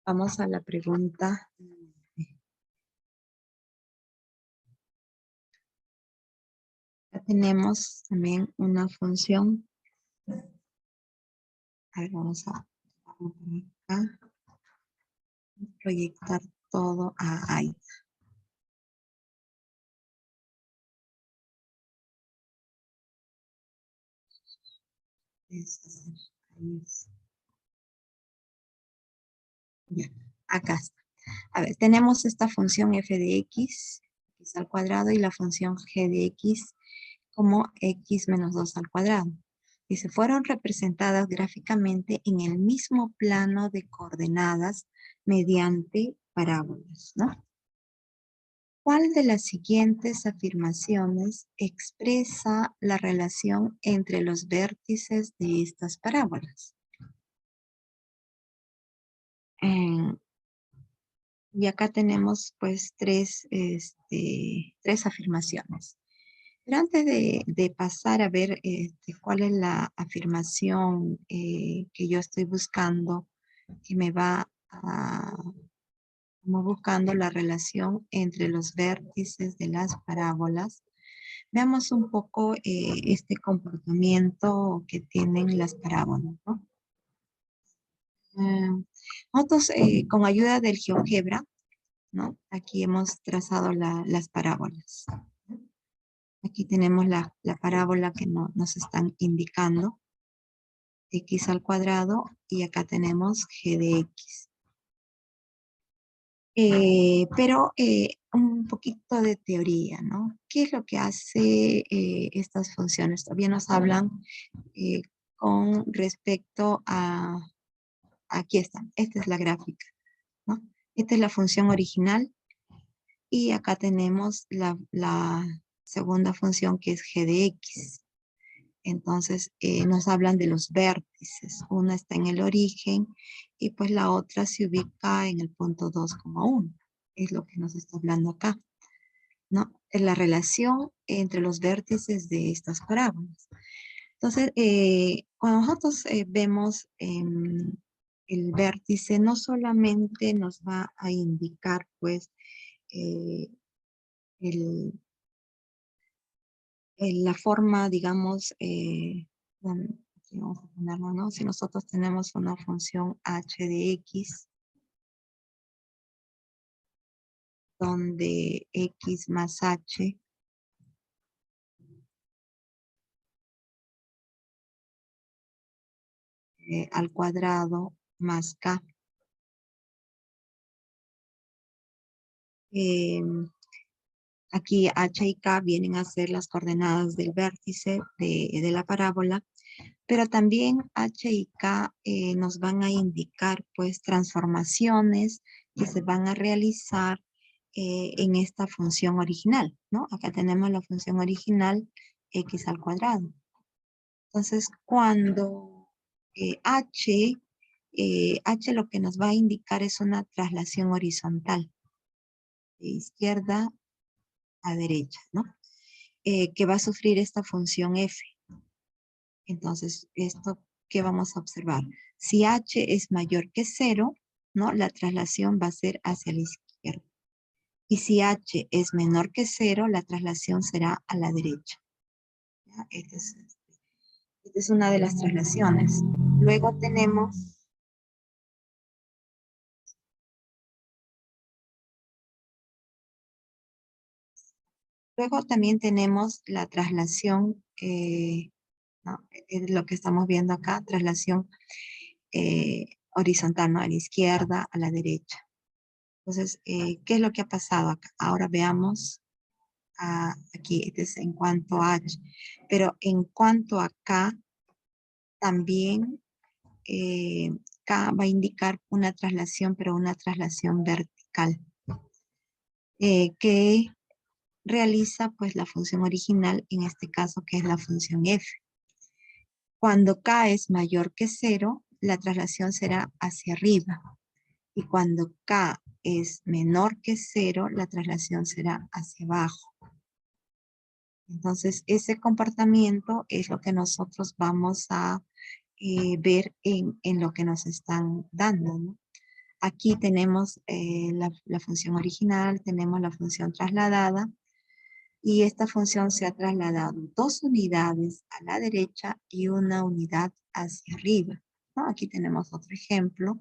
Vamos a la pregunta. Ya tenemos también una función. A ver, vamos a acá, proyectar todo a ahí. Ahí es. Ya, acá está. A ver, tenemos esta función f de x al cuadrado, y la función g de x como x menos 2 al cuadrado. Y se fueron representadas gráficamente en el mismo plano de coordenadas mediante parábolas, ¿no? ¿Cuál de las siguientes afirmaciones expresa la relación entre los vértices de estas parábolas? Y acá tenemos pues tres afirmaciones. Pero antes de pasar a ver cuál es la afirmación que yo estoy buscando, que me va a, como buscando la relación entre los vértices de las parábolas, veamos un poco este comportamiento que tienen las parábolas, ¿no? Nosotros con ayuda del GeoGebra, ¿no? Aquí hemos trazado las parábolas. Aquí tenemos la parábola que nos están indicando, x al cuadrado, y acá tenemos g de x. Pero un poquito de teoría, ¿no? ¿Qué es lo que hace estas funciones? Todavía nos hablan con respecto a, aquí están, esta es la gráfica, ¿no? Esta es la función original, y acá tenemos la segunda función, que es g de x. Entonces nos hablan de los vértices. Una está en el origen y pues la otra se ubica en el punto 2,1. Es lo que nos está hablando acá, ¿no? Es la relación entre los vértices de estas parábolas. Entonces, cuando nosotros vemos el vértice, no solamente nos va a indicar pues el, la forma, digamos, aquí vamos a ponerlo, ¿no? Si nosotros tenemos una función h de x, donde X más H al cuadrado más K. Aquí H y K vienen a ser las coordenadas del vértice de la parábola, pero también H y K nos van a indicar pues transformaciones que se van a realizar en esta función original, ¿no? Acá tenemos la función original X al cuadrado. Entonces, cuando H lo que nos va a indicar es una traslación horizontal, de izquierda a derecha, ¿no? Que va a sufrir esta función F. Entonces, esto, ¿qué vamos a observar? Si H es mayor que 0, ¿no? La traslación va a ser hacia la izquierda. Y si H es menor que 0, la traslación será a la derecha. ¿Ya? Esta es una de las traslaciones. Luego también tenemos la traslación, ¿no? Es lo que estamos viendo acá, traslación horizontal, ¿no? A la izquierda, a la derecha. Entonces, ¿qué es lo que ha pasado acá? Ahora veamos aquí, este es en cuanto a H. Pero en cuanto a K, también K va a indicar una traslación, pero una traslación vertical. Que realiza pues la función original, en este caso que es la función F. Cuando K es mayor que 0, la traslación será hacia arriba. Y cuando K es menor que 0, la traslación será hacia abajo. Entonces, ese comportamiento es lo que nosotros vamos a ver en lo que nos están dando, ¿no? Aquí tenemos la función original, tenemos la función trasladada, y esta función se ha trasladado 2 unidades a la derecha y 1 unidad hacia arriba, ¿no? Aquí tenemos otro ejemplo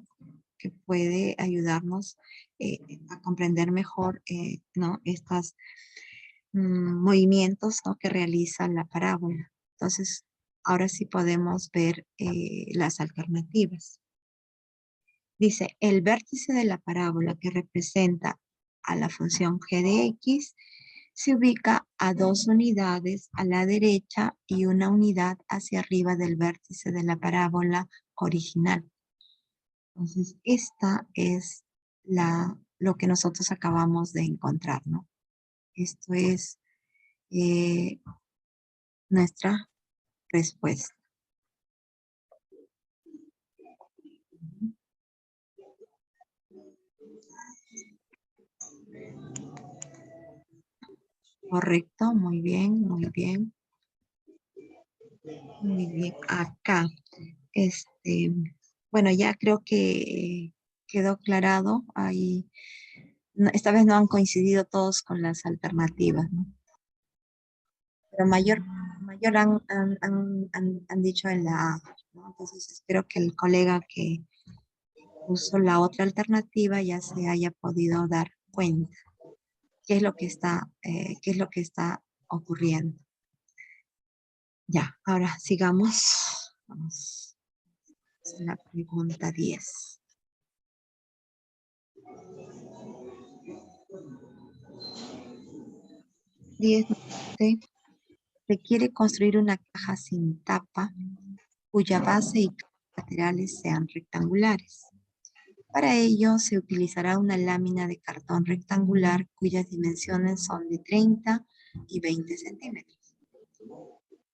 que puede ayudarnos a comprender mejor, ¿no? Estos movimientos, ¿no? Que realiza la parábola. Entonces, ahora sí podemos ver las alternativas. Dice, el vértice de la parábola que representa a la función g de x se ubica a 2 unidades a la derecha y 1 unidad hacia arriba del vértice de la parábola original. Entonces, esta es lo que nosotros acabamos de encontrar, ¿no? Esto es nuestra respuesta. Correcto, muy bien, muy bien. Muy bien, acá. Bueno, ya creo que quedó aclarado. Ahí, esta vez no han coincidido todos con las alternativas, ¿no? Pero mayor han dicho en la A, ¿no? Entonces espero que el colega que puso la otra alternativa ya se haya podido dar cuenta qué es lo que está ocurriendo. Ya, ahora sigamos. Vamos a la pregunta 10. Requiere construir una caja sin tapa cuya base y laterales sean rectangulares. Para ello se utilizará una lámina de cartón rectangular cuyas dimensiones son de 30 y 20 centímetros.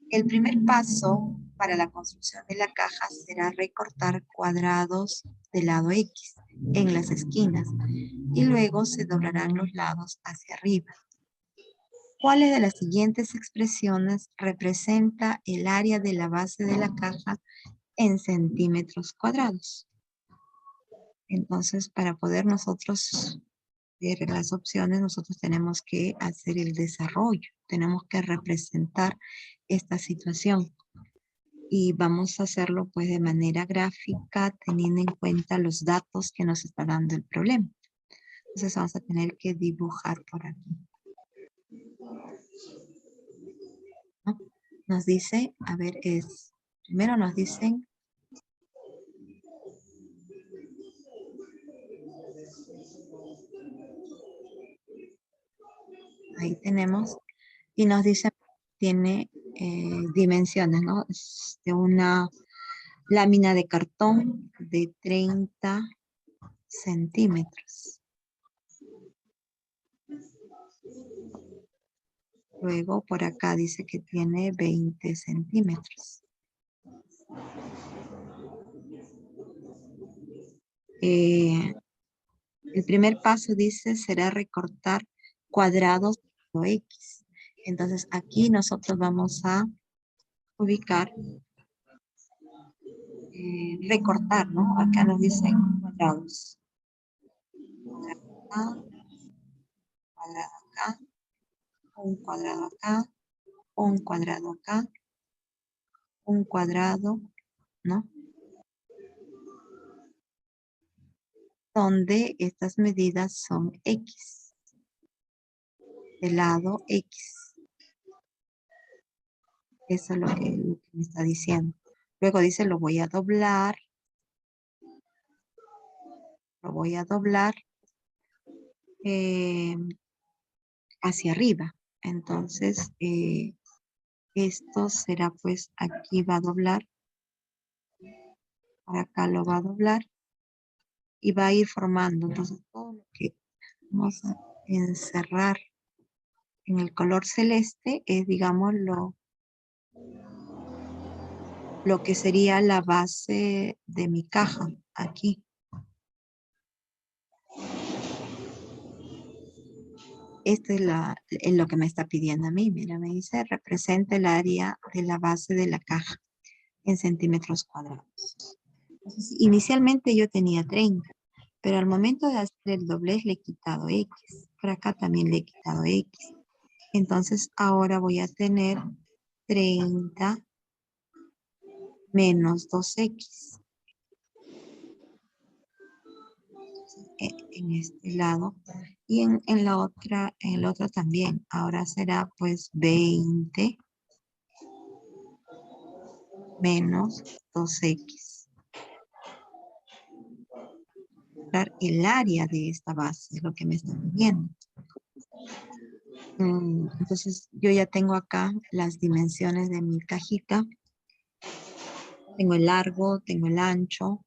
El primer paso para la construcción de la caja será recortar cuadrados del lado X en las esquinas y luego se doblarán los lados hacia arriba. ¿Cuáles de las siguientes expresiones representa el área de la base de la caja en centímetros cuadrados? Entonces, para poder nosotros ver las opciones, nosotros tenemos que hacer el desarrollo, tenemos que representar esta situación. Y vamos a hacerlo pues de manera gráfica, teniendo en cuenta los datos que nos está dando el problema. Entonces vamos a tener que dibujar por aquí, ¿no? Nos dice, a ver, primero nos dicen, ahí tenemos, y nos dice, tiene dimensiones, ¿no? Es de una lámina de cartón de 30 centímetros. Luego por acá dice que tiene 20 centímetros. El primer paso dice será recortar cuadrados o X. Entonces aquí nosotros vamos a ubicar, recortar, ¿no? Acá nos dicen cuadrados. Cuadrado acá, cuadrado acá, un cuadrado acá, un cuadrado, ¿no? Donde estas medidas son X, del lado X. Eso es lo que me está diciendo. Luego dice, lo voy a doblar. Lo voy a doblar hacia arriba. Entonces, esto será pues, aquí va a doblar. Por acá lo va a doblar. Y va a ir formando. Entonces, todo lo que vamos a encerrar en el color celeste es, digamos, lo que sería la base de mi caja aquí. Esto es lo que me está pidiendo a mí. Mira, me dice, representa el área de la base de la caja en centímetros cuadrados. Entonces, inicialmente yo tenía 30, pero al momento de hacer el doblez le he quitado X. Por acá también le he quitado X. Entonces, ahora voy a tener 30 menos 2X. En este lado. Y en el otro también. Ahora será pues 20 menos 2X. El área de esta base es lo que me está pidiendo. Entonces yo ya tengo acá las dimensiones de mi cajita. Tengo el largo, tengo el ancho.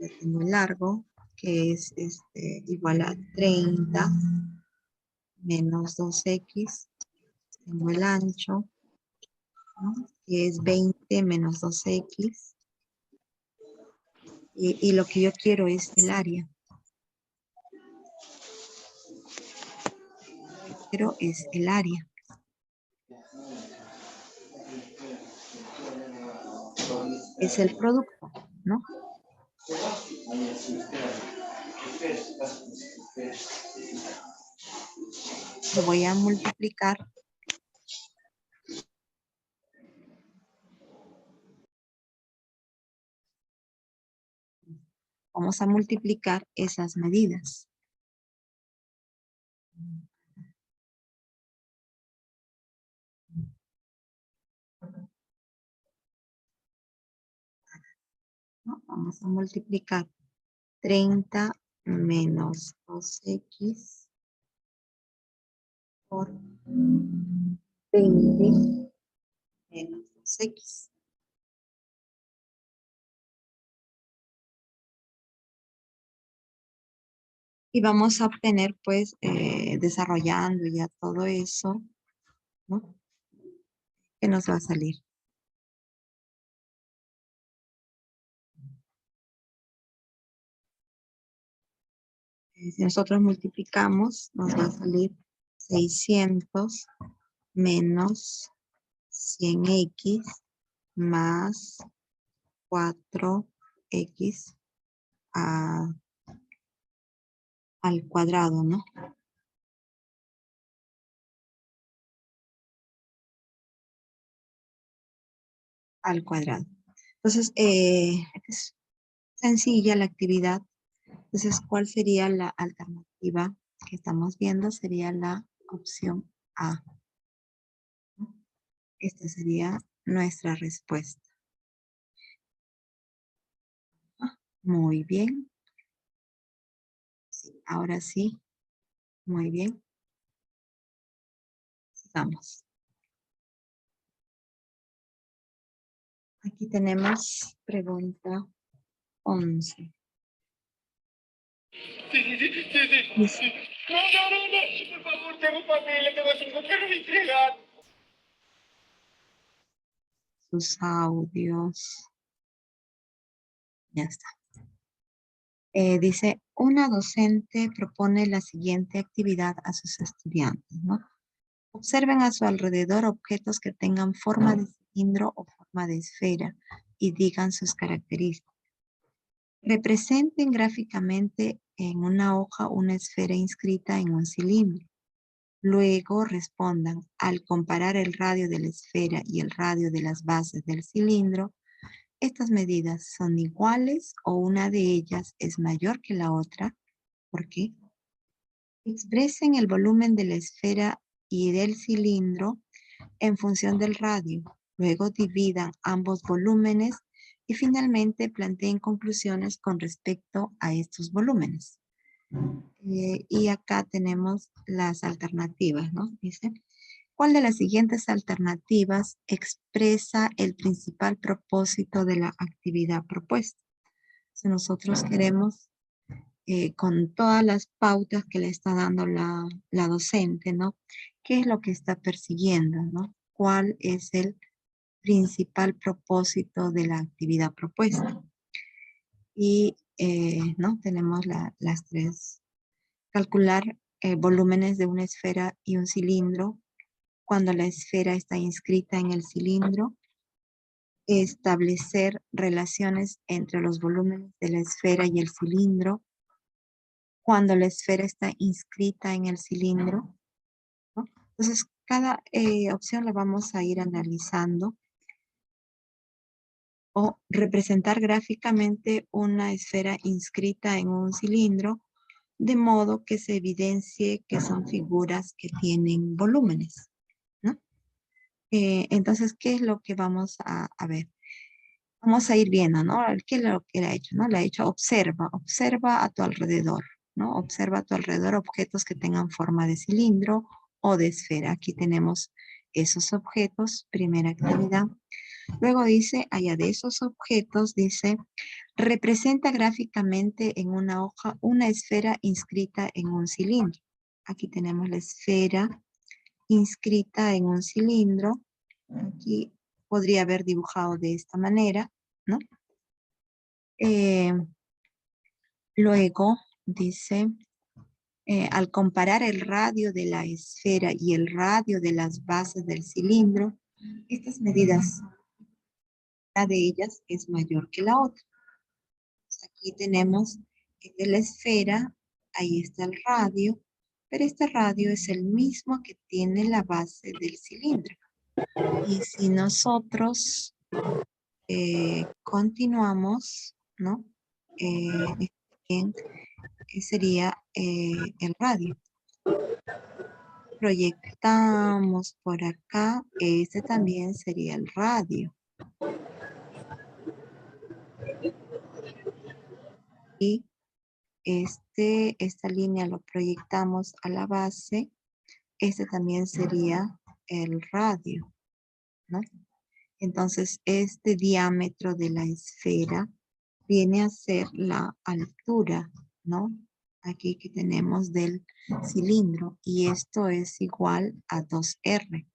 Ya tengo el largo, que es igual a 30 menos 2X. Tengo el ancho, ¿no? Que es 20 menos 2X. Y lo que yo quiero es el área. Lo que quiero es el área. Es el producto, ¿no? Lo voy a multiplicar. Vamos a multiplicar esas medidas. ¿No? Vamos a multiplicar 30 menos 2X por 20 menos 2X. Y vamos a obtener, pues, desarrollando ya todo eso, ¿no? ¿Qué nos va a salir? Si nosotros multiplicamos, nos va a salir 600 menos 100X más 4X al cuadrado, ¿no? Al cuadrado. Entonces, es sencilla la actividad. Entonces, ¿cuál sería la alternativa que estamos viendo? Sería la opción A. Esta sería nuestra respuesta. Muy bien. Sí, ahora sí. Muy bien. Vamos. Aquí tenemos pregunta 11. Dice, No, por favor, tengo familia, tengo 5 quiero entregar. sus audios. Ya está. Dice, una docente propone la siguiente actividad a sus estudiantes, ¿no? Observen a su alrededor objetos que tengan forma de cilindro o forma de esfera y digan sus características. Representen gráficamente en una hoja una esfera inscrita en un cilindro. Luego respondan, al comparar el radio de la esfera y el radio de las bases del cilindro, ¿estas medidas son iguales o una de ellas es mayor que la otra? ¿Por qué? Expresen el volumen de la esfera y del cilindro en función del radio. Luego dividan ambos volúmenes y finalmente planteen conclusiones con respecto a estos volúmenes. Y acá tenemos las alternativas, ¿no? Dice, ¿cuál de las siguientes alternativas expresa el principal propósito de la actividad propuesta? Si nosotros queremos, con todas las pautas que le está dando la docente, ¿no? ¿Qué es lo que está persiguiendo, ¿no? ¿Cuál es el principal propósito de la actividad propuesta? Y, ¿no? Tenemos las tres. Calcular volúmenes de una esfera y un cilindro cuando la esfera está inscrita en el cilindro. Establecer relaciones entre los volúmenes de la esfera y el cilindro cuando la esfera está inscrita en el cilindro, ¿no? Entonces, cada opción la vamos a ir analizando. O representar gráficamente una esfera inscrita en un cilindro, de modo que se evidencie que son figuras que tienen volúmenes, ¿no? Entonces, ¿qué es lo que vamos a ver? Vamos a ir viendo, ¿no? ¿Qué es lo que le ha hecho, no? Le ha hecho observa a tu alrededor, ¿no? Observa a tu alrededor objetos que tengan forma de cilindro o de esfera. Aquí tenemos esos objetos, primera actividad. Luego dice, allá de esos objetos, dice, representa gráficamente en una hoja una esfera inscrita en un cilindro. Aquí tenemos la esfera inscrita en un cilindro. Aquí podría haber dibujado de esta manera, ¿no? Luego dice, al comparar el radio de la esfera y el radio de las bases del cilindro, estas medidas, una de ellas es mayor que la otra. Aquí tenemos de la esfera, ahí está el radio, pero este radio es el mismo que tiene la base del cilindro. Y si nosotros continuamos, ¿no? Bien, sería el radio. Proyectamos por acá, este también sería el radio. Y esta línea lo proyectamos a la base, este también sería el radio, ¿no? Entonces, este diámetro de la esfera viene a ser la altura, ¿no? Aquí que tenemos del cilindro y esto es igual a 2R.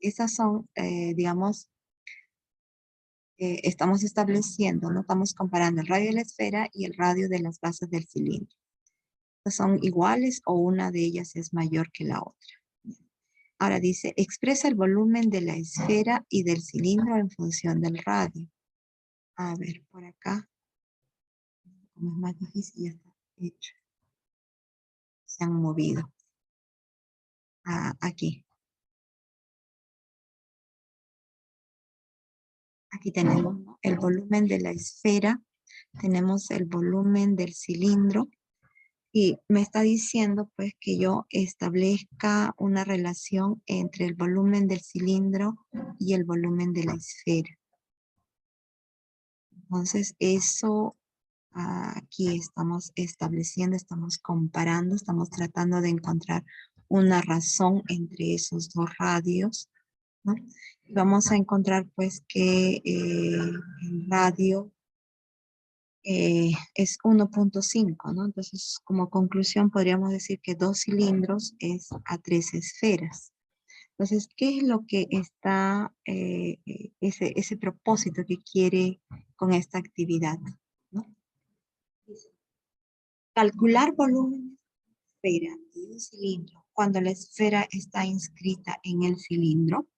Esas son, digamos, estamos estableciendo, ¿no? Estamos comparando el radio de la esfera y el radio de las bases del cilindro. Son iguales o una de ellas es mayor que la otra. Ahora dice, expresa el volumen de la esfera y del cilindro en función del radio. A ver, por acá, como es más difícil, ya está hecho. Se han movido. Aquí. Aquí tenemos, ¿no?, el volumen de la esfera, tenemos el volumen del cilindro, y me está diciendo pues que yo establezca una relación entre el volumen del cilindro y el volumen de la esfera. Entonces eso aquí estamos estableciendo, estamos comparando, estamos tratando de encontrar una razón entre esos dos radios, ¿no? Y vamos a encontrar pues que el radio es 1.5, ¿no? Entonces, como conclusión podríamos decir que 2 cilindros es a 3 esferas. Entonces, ¿qué es lo que está, ese propósito que quiere con esta actividad, ¿no? Dice, calcular volumen de esfera y un cilindro cuando la esfera está inscrita en el cilindro.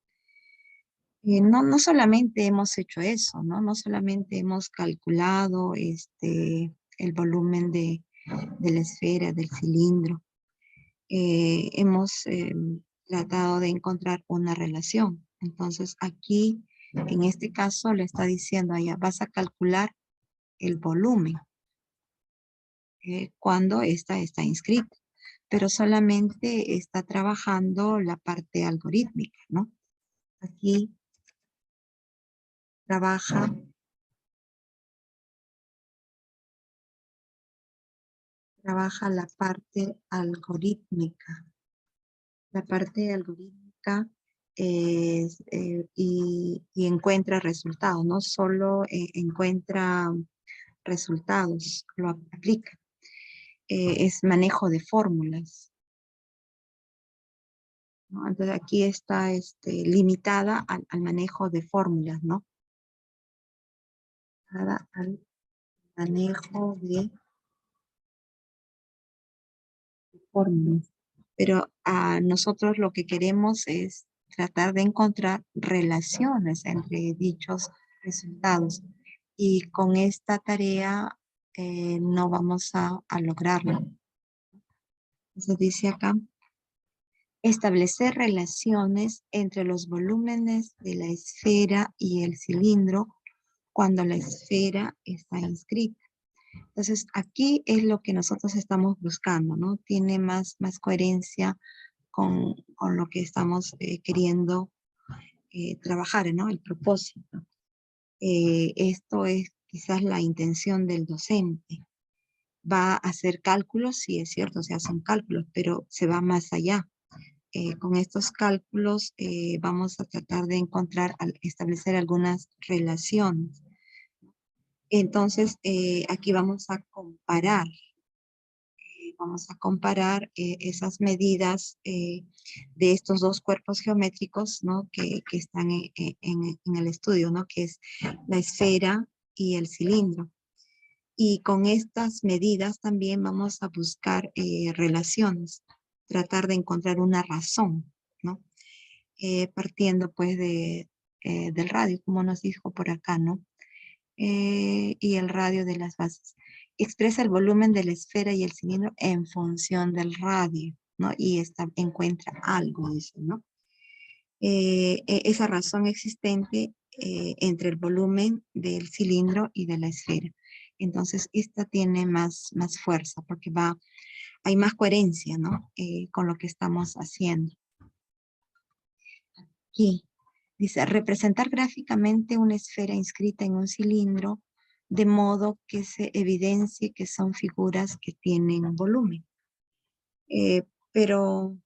No solamente hemos hecho eso, ¿no? No solamente hemos calculado el volumen de la esfera, del cilindro. Hemos tratado de encontrar una relación. Entonces aquí, en este caso, le está diciendo allá, vas a calcular el volumen cuando esta está inscrita, pero solamente está trabajando la parte algorítmica, ¿no? Aquí trabaja la parte algorítmica. La parte algorítmica y encuentra resultados, no solo encuentra resultados, lo aplica. Es manejo de fórmulas, ¿no? Entonces aquí está limitada al manejo de fórmulas, ¿no? Al manejo de fórmulas. Pero a nosotros lo que queremos es tratar de encontrar relaciones entre dichos resultados. Y con esta tarea no vamos a lograrlo. Entonces dice acá, establecer relaciones entre los volúmenes de la esfera y el cilindro cuando la esfera está inscrita. Entonces, aquí es lo que nosotros estamos buscando, ¿no? Tiene más coherencia con lo que estamos queriendo trabajar, ¿no? El propósito. Esto es quizás la intención del docente. Va a hacer cálculos, sí es cierto, se hacen cálculos, pero se va más allá. Con estos cálculos vamos a tratar de establecer algunas relaciones. Entonces, aquí vamos a comparar esas medidas de estos dos cuerpos geométricos, ¿no?, que están en el estudio, ¿no?, que es la esfera y el cilindro. Y con estas medidas también vamos a buscar relaciones, tratar de encontrar una razón, ¿no? Partiendo pues del radio, como nos dijo por acá, ¿no? Y el radio de las bases. Expresa el volumen de la esfera y el cilindro en función del radio, ¿no? Y encuentra algo, dice, ¿no? Esa razón existente entre el volumen del cilindro y de la esfera. Entonces, esta tiene más fuerza porque hay más coherencia, ¿no? Con lo que estamos haciendo. Aquí dice, representar gráficamente una esfera inscrita en un cilindro de modo que se evidencie que son figuras que tienen volumen. Pero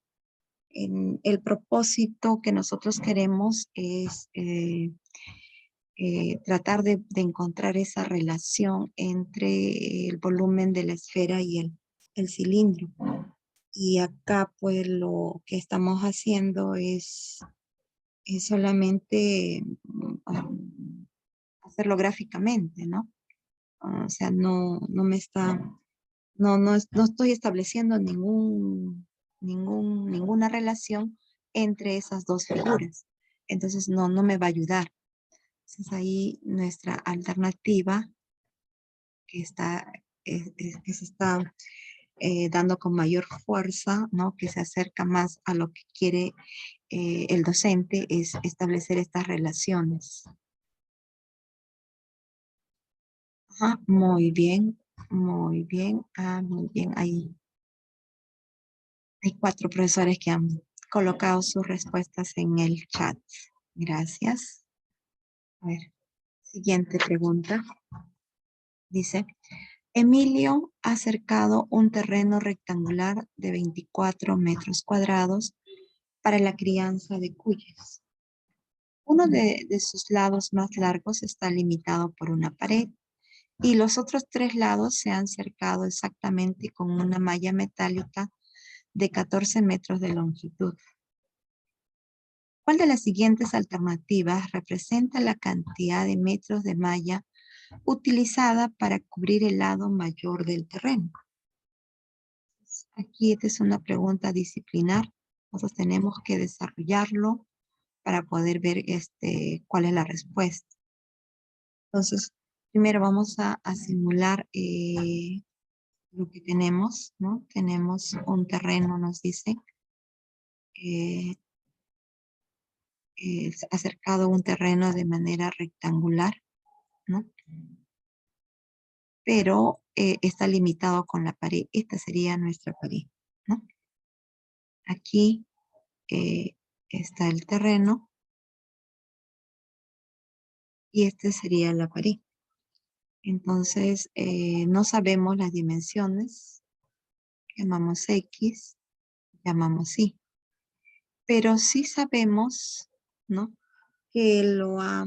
el propósito que nosotros queremos es tratar de encontrar esa relación entre el volumen de la esfera y el cilindro. Y acá pues lo que estamos haciendo es solamente hacerlo gráficamente, ¿no? O sea, no estoy estableciendo ninguna relación entre esas dos figuras. Entonces no me va a ayudar. Entonces ahí nuestra alternativa que se está dando con mayor fuerza, ¿no?, que se acerca más a lo que quiere el docente, es establecer estas relaciones. Ah, muy bien, muy bien. Ah, muy bien. Hay 4 profesores que han colocado sus respuestas en el chat. Gracias. A ver, siguiente pregunta. Dice, Emilio ha cercado un terreno rectangular de 24 metros cuadrados para la crianza de cuyes. Uno de sus lados más largos está limitado por una pared y los otros 3 lados se han cercado exactamente con una malla metálica de 14 metros de longitud. ¿Cuál de las siguientes alternativas representa la cantidad de metros de malla utilizada para cubrir el lado mayor del terreno? Aquí esta es una pregunta disciplinar. Nosotros tenemos que desarrollarlo para poder ver cuál es la respuesta. Entonces, primero vamos a simular lo que tenemos, ¿no? Tenemos un terreno, nos dice, acercado a un terreno de manera rectangular, ¿no? Pero está limitado con la pared. Esta sería nuestra pared, ¿no? Aquí está el terreno y este sería la pared. Entonces, no sabemos las dimensiones. Llamamos X, llamamos Y. Pero sí sabemos, ¿no? Que lo ha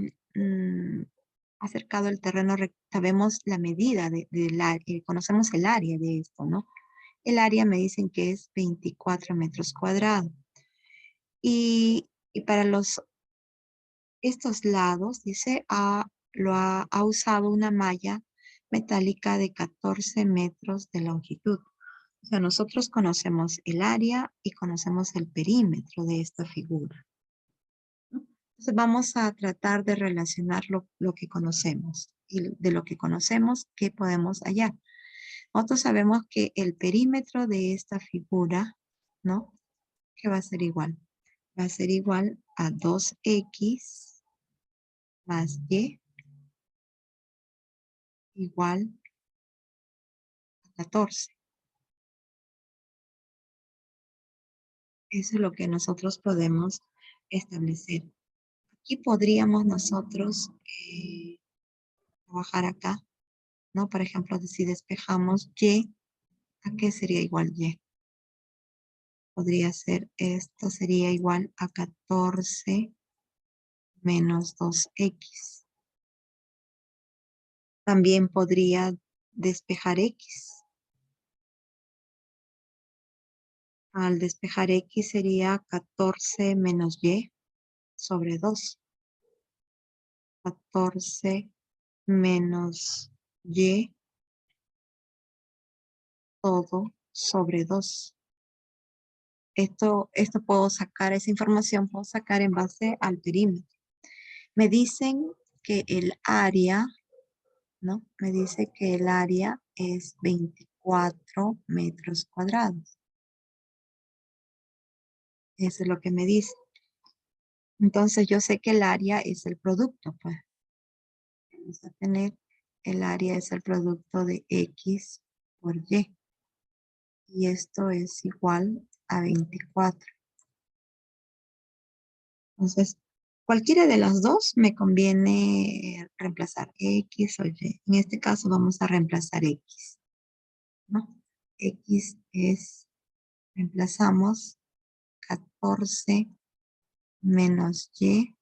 acercado el terreno, sabemos la medida del área, conocemos el área de esto, ¿no? El área me dicen que es 24 metros cuadrados. Y para estos lados, dice, ha usado una malla metálica de 14 metros de longitud. O sea, nosotros conocemos el área y conocemos el perímetro de esta figura, ¿no? Entonces vamos a tratar de relacionar lo que conocemos. Y de lo que conocemos, ¿qué podemos hallar? Nosotros sabemos que el perímetro de esta figura, ¿no? Que va a ser igual. Va a ser igual a 2x más y igual a 14. Eso es lo que nosotros podemos establecer. Aquí podríamos nosotros trabajar acá, ¿no? Por ejemplo, si despejamos y, ¿a qué sería igual y? Podría ser, esto sería igual a 14 menos 2x. También podría despejar x. Al despejar x sería 14 menos y sobre 2. 14 menos y todo sobre 2. Esto puedo sacar, esa información puedo sacar en base al perímetro. Me dicen que el área, ¿no? Me dice que el área es 24 metros cuadrados. Eso es lo que me dice. Entonces yo sé que el área es el producto, pues. Vamos a tener, el área es el producto de X por Y. Y esto es igual a 24. Entonces, cualquiera de las dos me conviene reemplazar X o Y. En este caso vamos a reemplazar X, ¿no? X es, reemplazamos 14 menos Y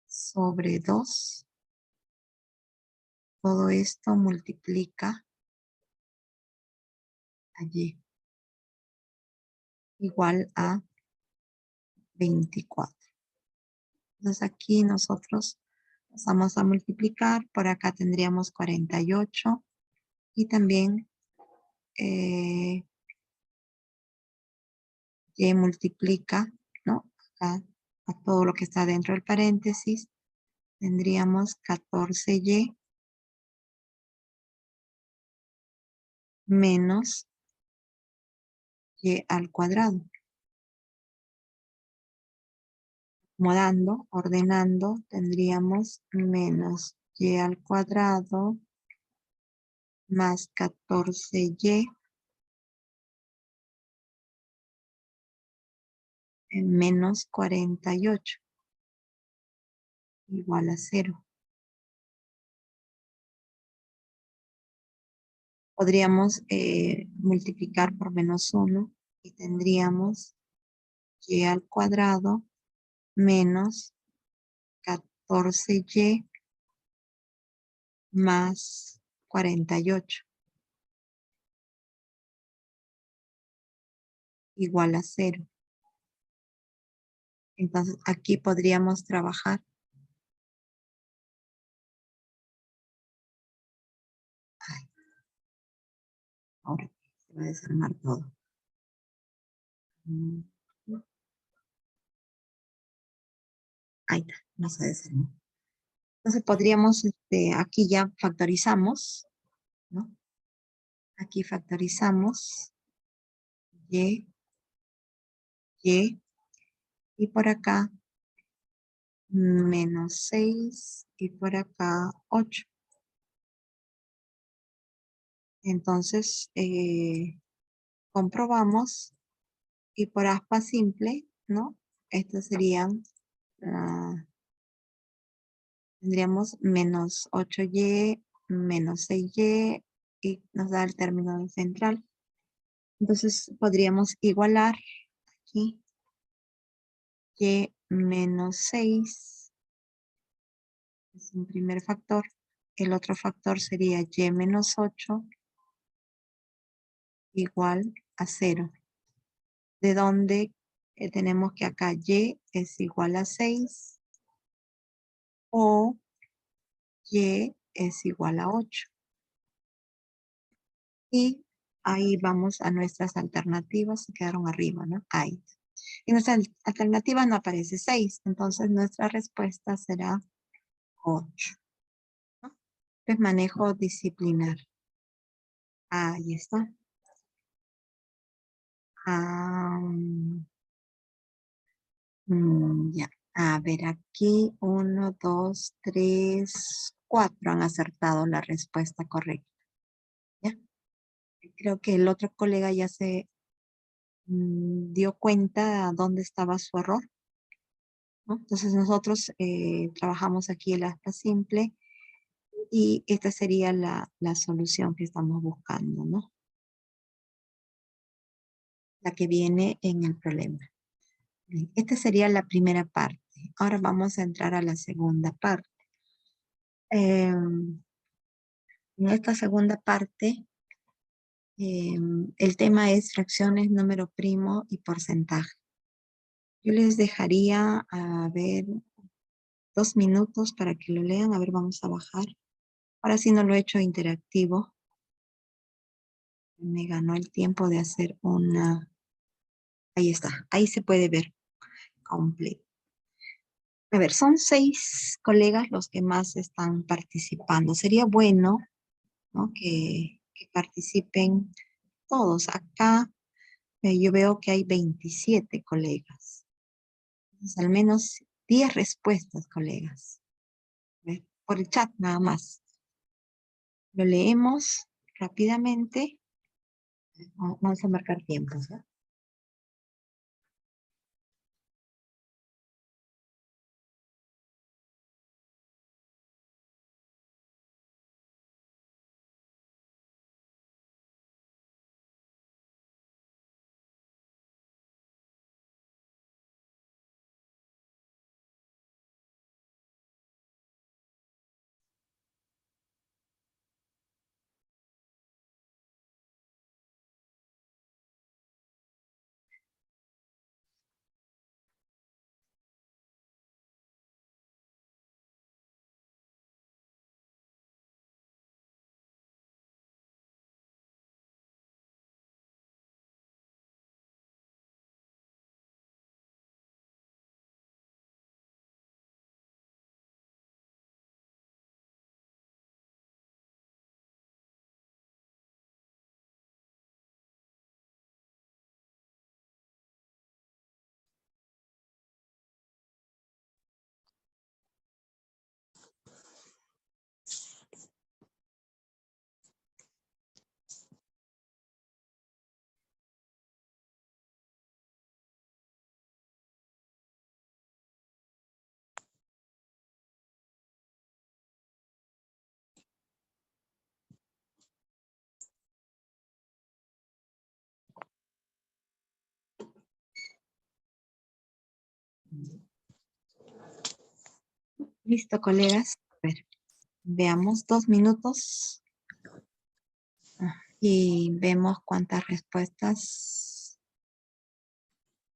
sobre 2. Todo esto multiplica a Y igual a 24. Entonces aquí nosotros vamos a multiplicar. Por acá tendríamos 48 y también Y multiplica, ¿no? Acá a todo lo que está dentro del paréntesis. Tendríamos 14y menos y al cuadrado. Acomodando, ordenando, tendríamos menos y al cuadrado más 14y menos 48 igual a 0. Podríamos multiplicar por menos 1 y tendríamos y al cuadrado menos 14y más 48 igual a 0. Entonces aquí podríamos trabajar. Ay, ahora se va a desarmar todo. Mm, Ahí está, no se desarmó. Entonces podríamos, aquí ya factorizamos, ¿no? Aquí factorizamos y, y por acá menos 6 y por acá 8. Entonces, comprobamos y por aspa simple, ¿no? Estos serían, tendríamos menos 8y menos 6y y nos da el término central. Entonces podríamos igualar aquí y menos 6 es un primer factor. El otro factor sería y menos 8 igual a 0. De donde tenemos que acá y es igual a 6 o y es igual a 8. Y ahí vamos a nuestras alternativas, se quedaron arriba, ¿no? Ahí. En nuestra alternativa no aparece 6, entonces nuestra respuesta será 8. ¿No? Pues manejo disciplinar. Ahí está. Ya. A ver, aquí 1, 2, 3, 4 han acertado la respuesta correcta. ¿Ya? Creo que el otro colega ya se dio cuenta dónde estaba su error, ¿no? Entonces nosotros trabajamos aquí el asta simple y esta sería la solución que estamos buscando, ¿no? La que viene en el problema. Bien, esta sería la primera parte. Ahora vamos a entrar a la segunda parte. En esta segunda parte, el tema es fracciones, número primo y porcentaje. Yo les dejaría, a ver, 2 minutos para que lo lean. A ver, vamos a bajar. Ahora sí no lo he hecho interactivo. Me ganó el tiempo de hacer una... Ahí está, ahí se puede ver completo. A ver, son 6 colegas los que más están participando. Sería bueno, ¿no? que participen todos. Acá yo veo que hay 27 colegas. Entonces, al menos 10 respuestas, colegas. Por el chat nada más. Lo leemos rápidamente. Vamos a marcar tiempos, ¿no? Listo, colegas. A ver, veamos 2 minutos. Y vemos cuántas respuestas.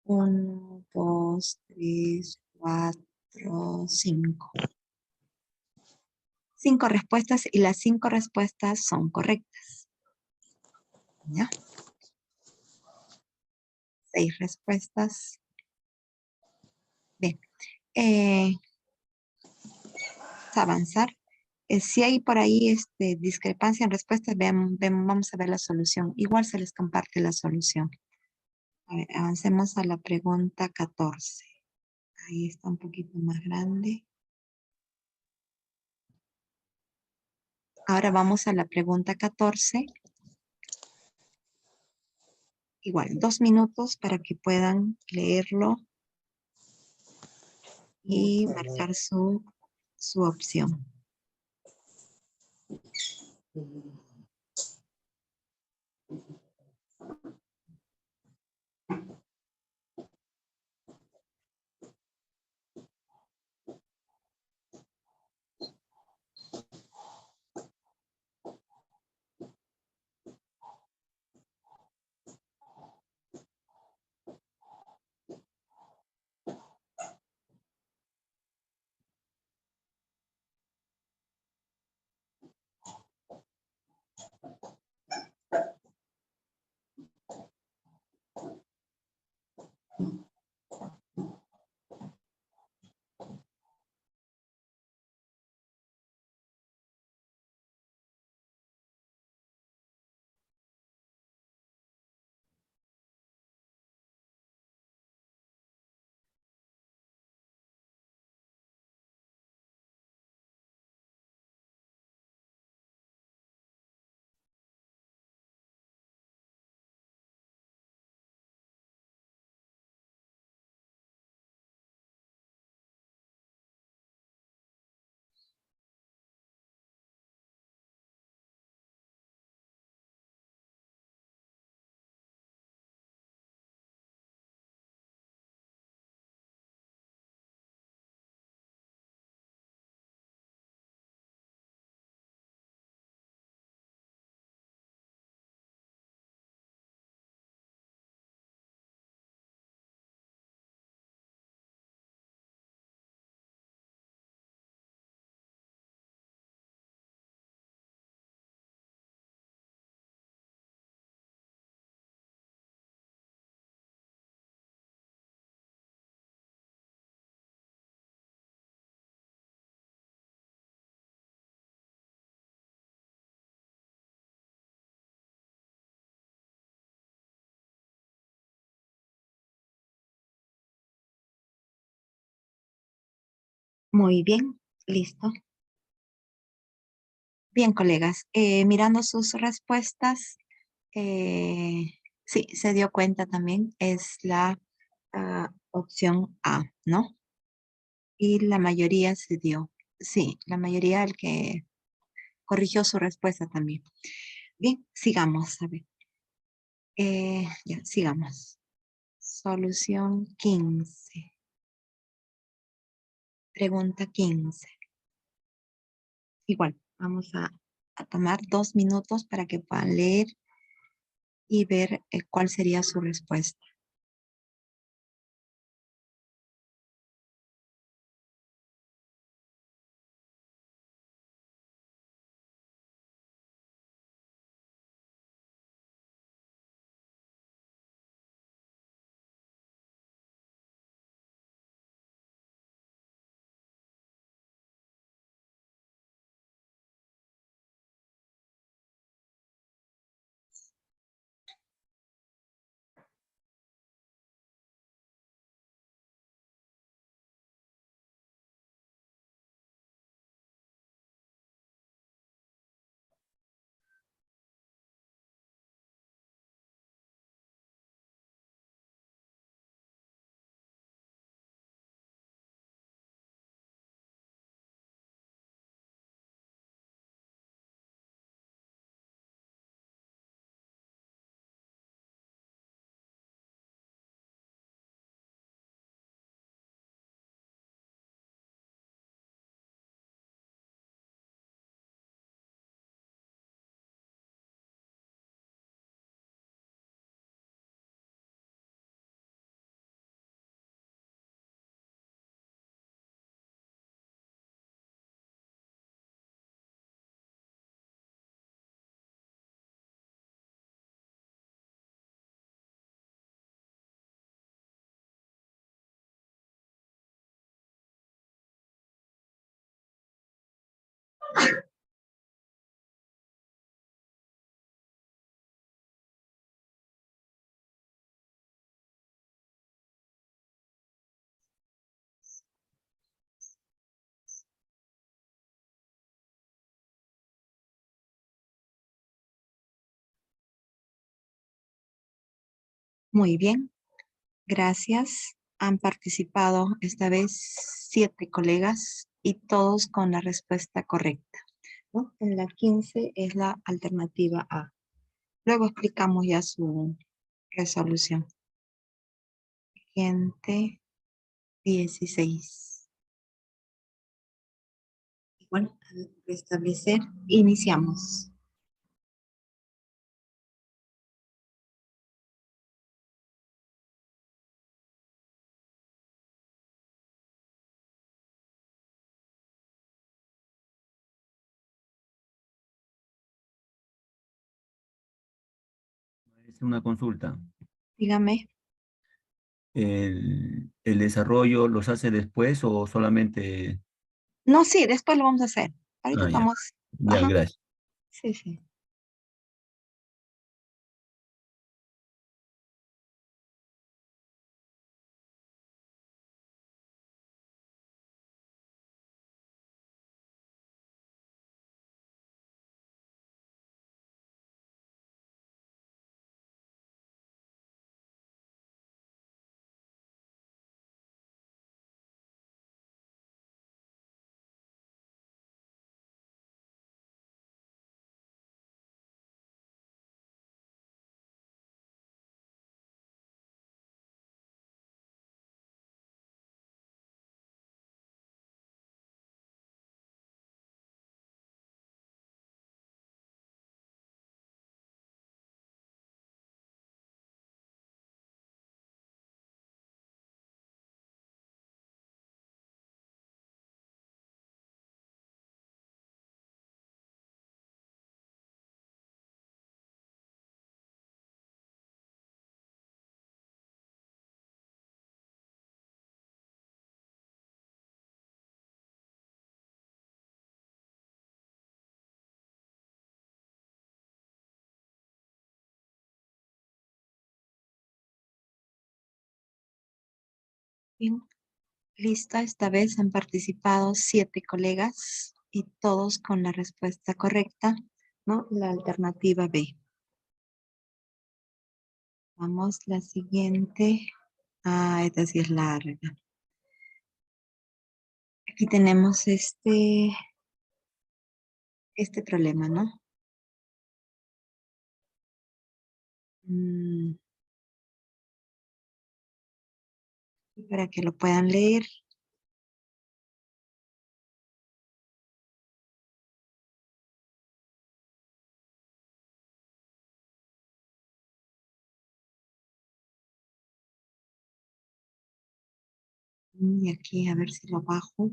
1, 2, 3, 4, 5. 5 respuestas y las 5 respuestas son correctas. ¿Ya? 6 respuestas. Bien. Vamos a avanzar. Si hay por ahí discrepancia en respuestas, vamos a ver la solución. Igual se les comparte la solución. A ver, avancemos a la pregunta 14. Ahí está un poquito más grande. Ahora vamos a la pregunta 14. Igual, 2 minutos para que puedan leerlo y marcar su opción. Muy bien, listo. Bien, colegas, mirando sus respuestas, sí, se dio cuenta también, es la opción A, ¿no? Y la mayoría se dio, sí, la mayoría el que corrigió su respuesta también. Bien, sigamos, a ver. Ya, sigamos. Solución 15. Pregunta 15. Igual, vamos a tomar 2 minutos para que puedan leer y ver cuál sería su respuesta. Muy bien, gracias. Han participado esta vez 7 colegas y todos con la respuesta correcta, ¿no? En la 15 es la alternativa A. Luego explicamos ya su resolución. Siguiente, 16. Bueno, al restablecer, iniciamos. Es una consulta. Dígame. ¿El desarrollo los hace después o solamente? No, sí, después lo vamos a hacer. Ahorita Ah, ya. estamos. Ya, Ajá, gracias. sí, sí. Bien, lista. Esta vez han participado 7 colegas y todos con la respuesta correcta, ¿no? La alternativa B. Vamos, la siguiente. Ah, esta sí es larga. Aquí tenemos este problema, ¿no? Mm, para que lo puedan leer. Y aquí a ver si lo bajo.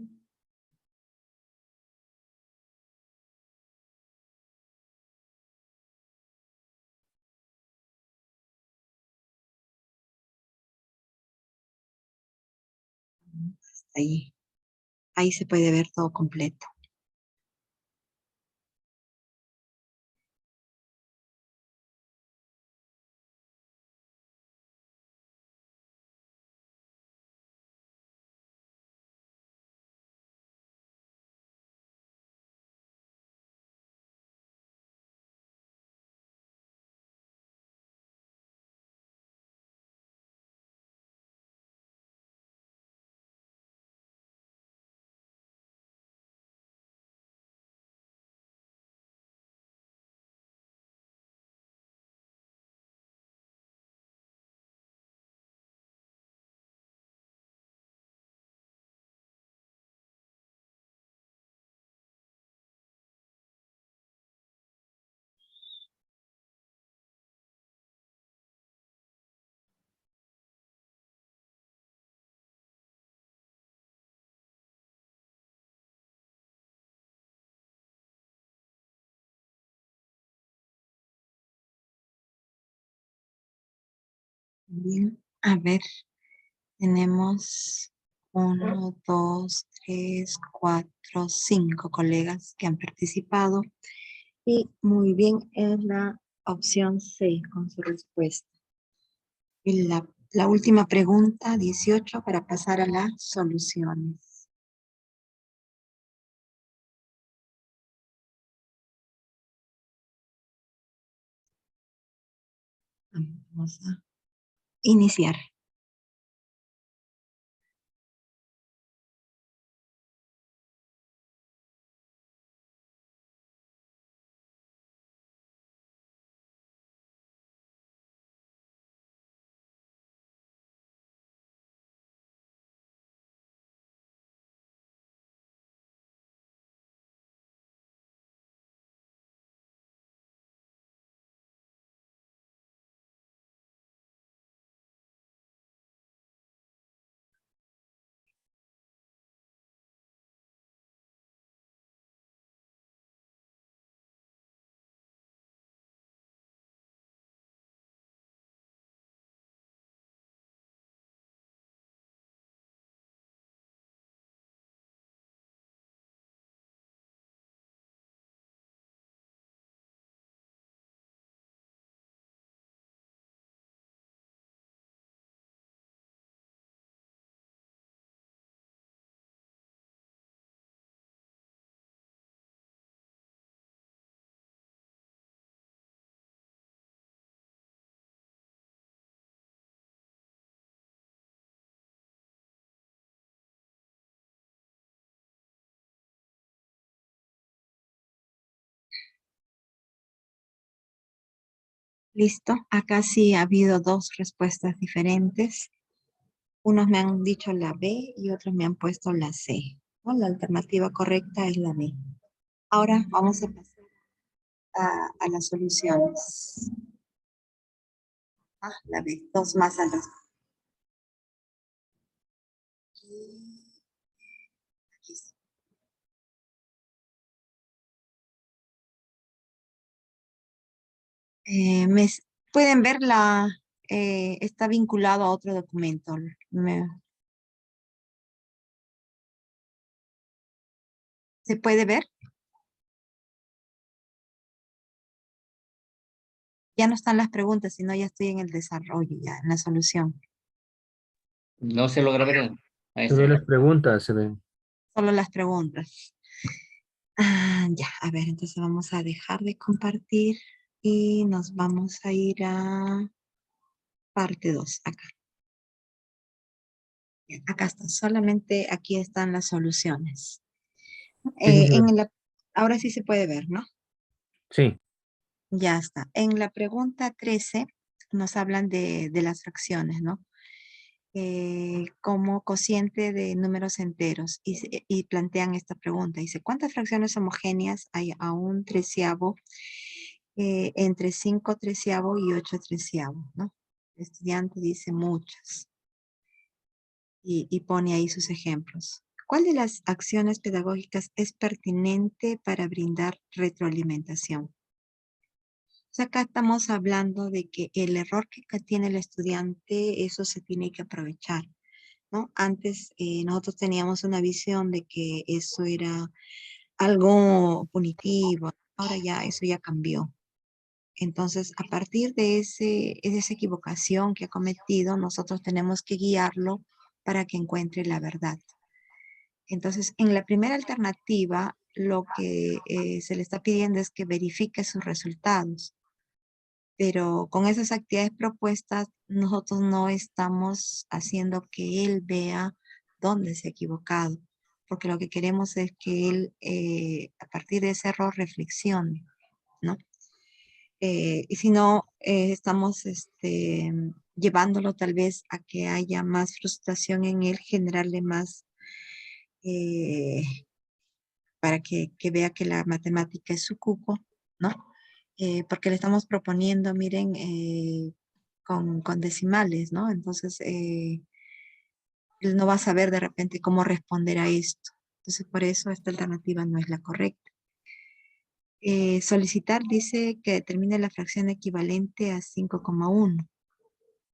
Ahí, ahí se puede ver todo completo. Bien, a ver, tenemos 1, 2, 3, 4, 5 colegas que han participado. Y muy bien, es la opción C con su respuesta. Y la última pregunta, 18, para pasar a las soluciones. Vamos a Iniciar. Listo. Acá sí ha habido dos respuestas diferentes. Unos me han dicho la B y otros me han puesto la C, ¿no? La alternativa correcta es la B. Ahora vamos a pasar a las soluciones. La B, dos más al respecto. Aquí está. Pueden ver está vinculado a otro documento. ¿Se puede ver? Ya no están las preguntas, sino ya estoy en el desarrollo, ya en la solución. No se logra ver. Ahí Se ven está. las preguntas, se ven. Solo las preguntas. Ya, a ver, entonces vamos a dejar de compartir y nos vamos a ir a parte 2, acá. Bien, acá está, solamente aquí están las soluciones. Sí, sí, se ve. Ahora sí se puede ver, ¿no? Sí. Ya está. En la pregunta 13 nos hablan de las fracciones, ¿no? Como cociente de números enteros y plantean esta pregunta. Dice, ¿cuántas fracciones homogéneas hay a un treceavo entre 5 treceavo y 8 treceavo, ¿no? El estudiante dice muchas y pone ahí sus ejemplos. ¿Cuál de las acciones pedagógicas es pertinente para brindar retroalimentación? O sea, acá estamos hablando de que el error que tiene el estudiante, eso se tiene que aprovechar, ¿no? Antes nosotros teníamos una visión de que eso era algo punitivo, ahora ya eso ya cambió. Entonces, a partir de esa equivocación que ha cometido, nosotros tenemos que guiarlo para que encuentre la verdad. Entonces, en la primera alternativa, lo que se le está pidiendo es que verifique sus resultados, pero con esas actividades propuestas, nosotros no estamos haciendo que él vea dónde se ha equivocado, porque lo que queremos es que él, a partir de ese error, reflexione, ¿no? Y si no, estamos llevándolo tal vez a que haya más frustración en él, generarle más, eh, para que vea que la matemática es su cuco, ¿no? Porque le estamos proponiendo, miren, con decimales, ¿no? Entonces, él no va a saber de repente cómo responder a esto. Entonces, por eso esta alternativa no es la correcta. Solicitar dice que determine la fracción equivalente a 5,1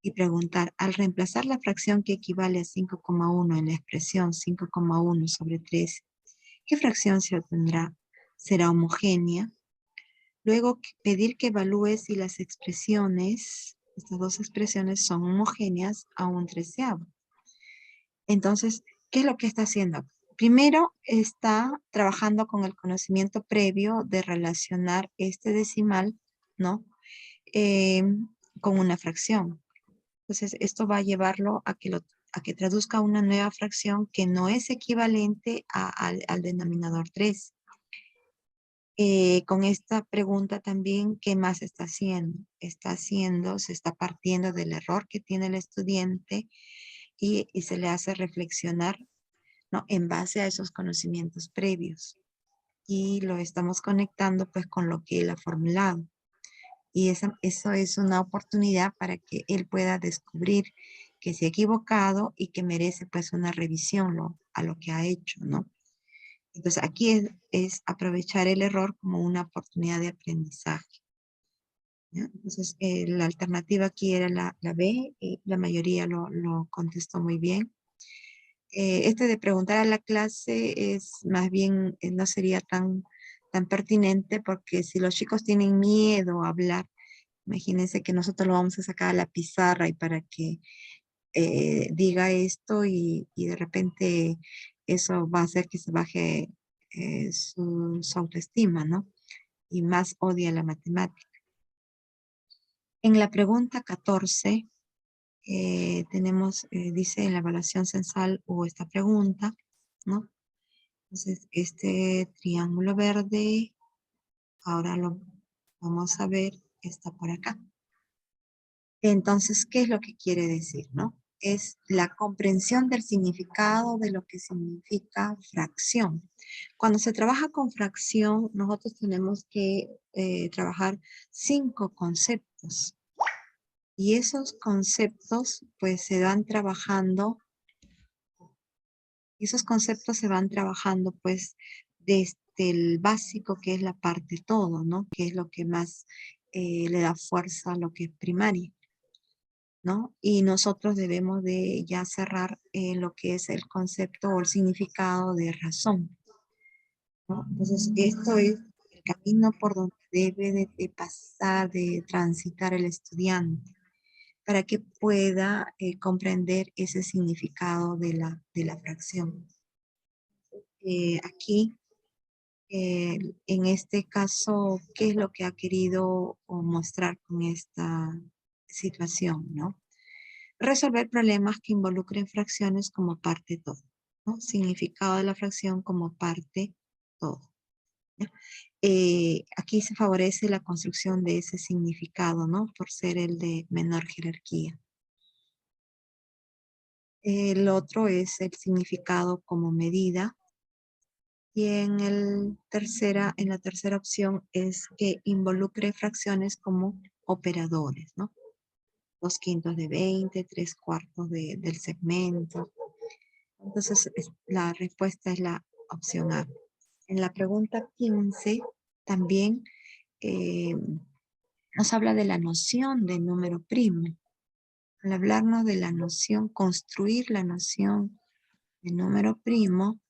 y preguntar, al reemplazar la fracción que equivale a 5,1 en la expresión 5,1 sobre 3, ¿qué fracción se obtendrá? ¿Será homogénea? Luego pedir que evalúe si las expresiones, estas dos expresiones son homogéneas a un treceavo. Entonces, ¿qué es lo que está haciendo? Primero está trabajando con el conocimiento previo de relacionar este decimal, ¿no? Con una fracción. Entonces, esto va a llevarlo a que traduzca una nueva fracción que no es equivalente al denominador 3. Con esta pregunta también, ¿qué más está haciendo? Se está partiendo del error que tiene el estudiante y se le hace reflexionar, ¿no? En base a esos conocimientos previos. Y lo estamos conectando pues con lo que él ha formulado. Y eso es una oportunidad para que él pueda descubrir que se ha equivocado y que merece pues una revisión a lo que ha hecho, ¿no? Entonces aquí es aprovechar el error como una oportunidad de aprendizaje, ¿ya? Entonces la alternativa aquí era la B y la mayoría lo contestó muy bien. Este de preguntar a la clase es más bien, no sería tan pertinente porque si los chicos tienen miedo a hablar, imagínense que nosotros lo vamos a sacar a la pizarra y para que diga esto y de repente eso va a hacer que se baje su autoestima, ¿no? Y más odia la matemática. En la pregunta 14, dice en la evaluación censal hubo esta pregunta, ¿no? Entonces, este triángulo verde, ahora lo vamos a ver, está por acá. Entonces, ¿qué es lo que quiere decir, no? Es la comprensión del significado de lo que significa fracción. Cuando se trabaja con fracción, nosotros tenemos que trabajar 5 conceptos. Y esos conceptos, pues, se van trabajando, pues, desde el básico, que es la parte todo, ¿no? Que es lo que más le da fuerza a lo que es primario, ¿no? Y nosotros debemos de ya cerrar lo que es el concepto o el significado de razón, ¿no? Entonces, esto es el camino por donde debe de pasar, de transitar el estudiante, para que pueda comprender ese significado de la fracción. Aquí, en este caso, ¿qué es lo que ha querido mostrar con esta situación, no? Resolver problemas que involucren fracciones como parte todo, ¿no? Significado de la fracción como parte todo, ¿ya? Aquí se favorece la construcción de ese significado, ¿no? Por ser el de menor jerarquía. El otro es el significado como medida. Y en la tercera opción es que involucre fracciones como operadores, ¿no? 2/5 de 20, 3/4 del segmento. Entonces, la respuesta es la opción A. En la pregunta 15, también nos habla de la noción de número primo. Al hablarnos de la noción, construir la noción de número primo,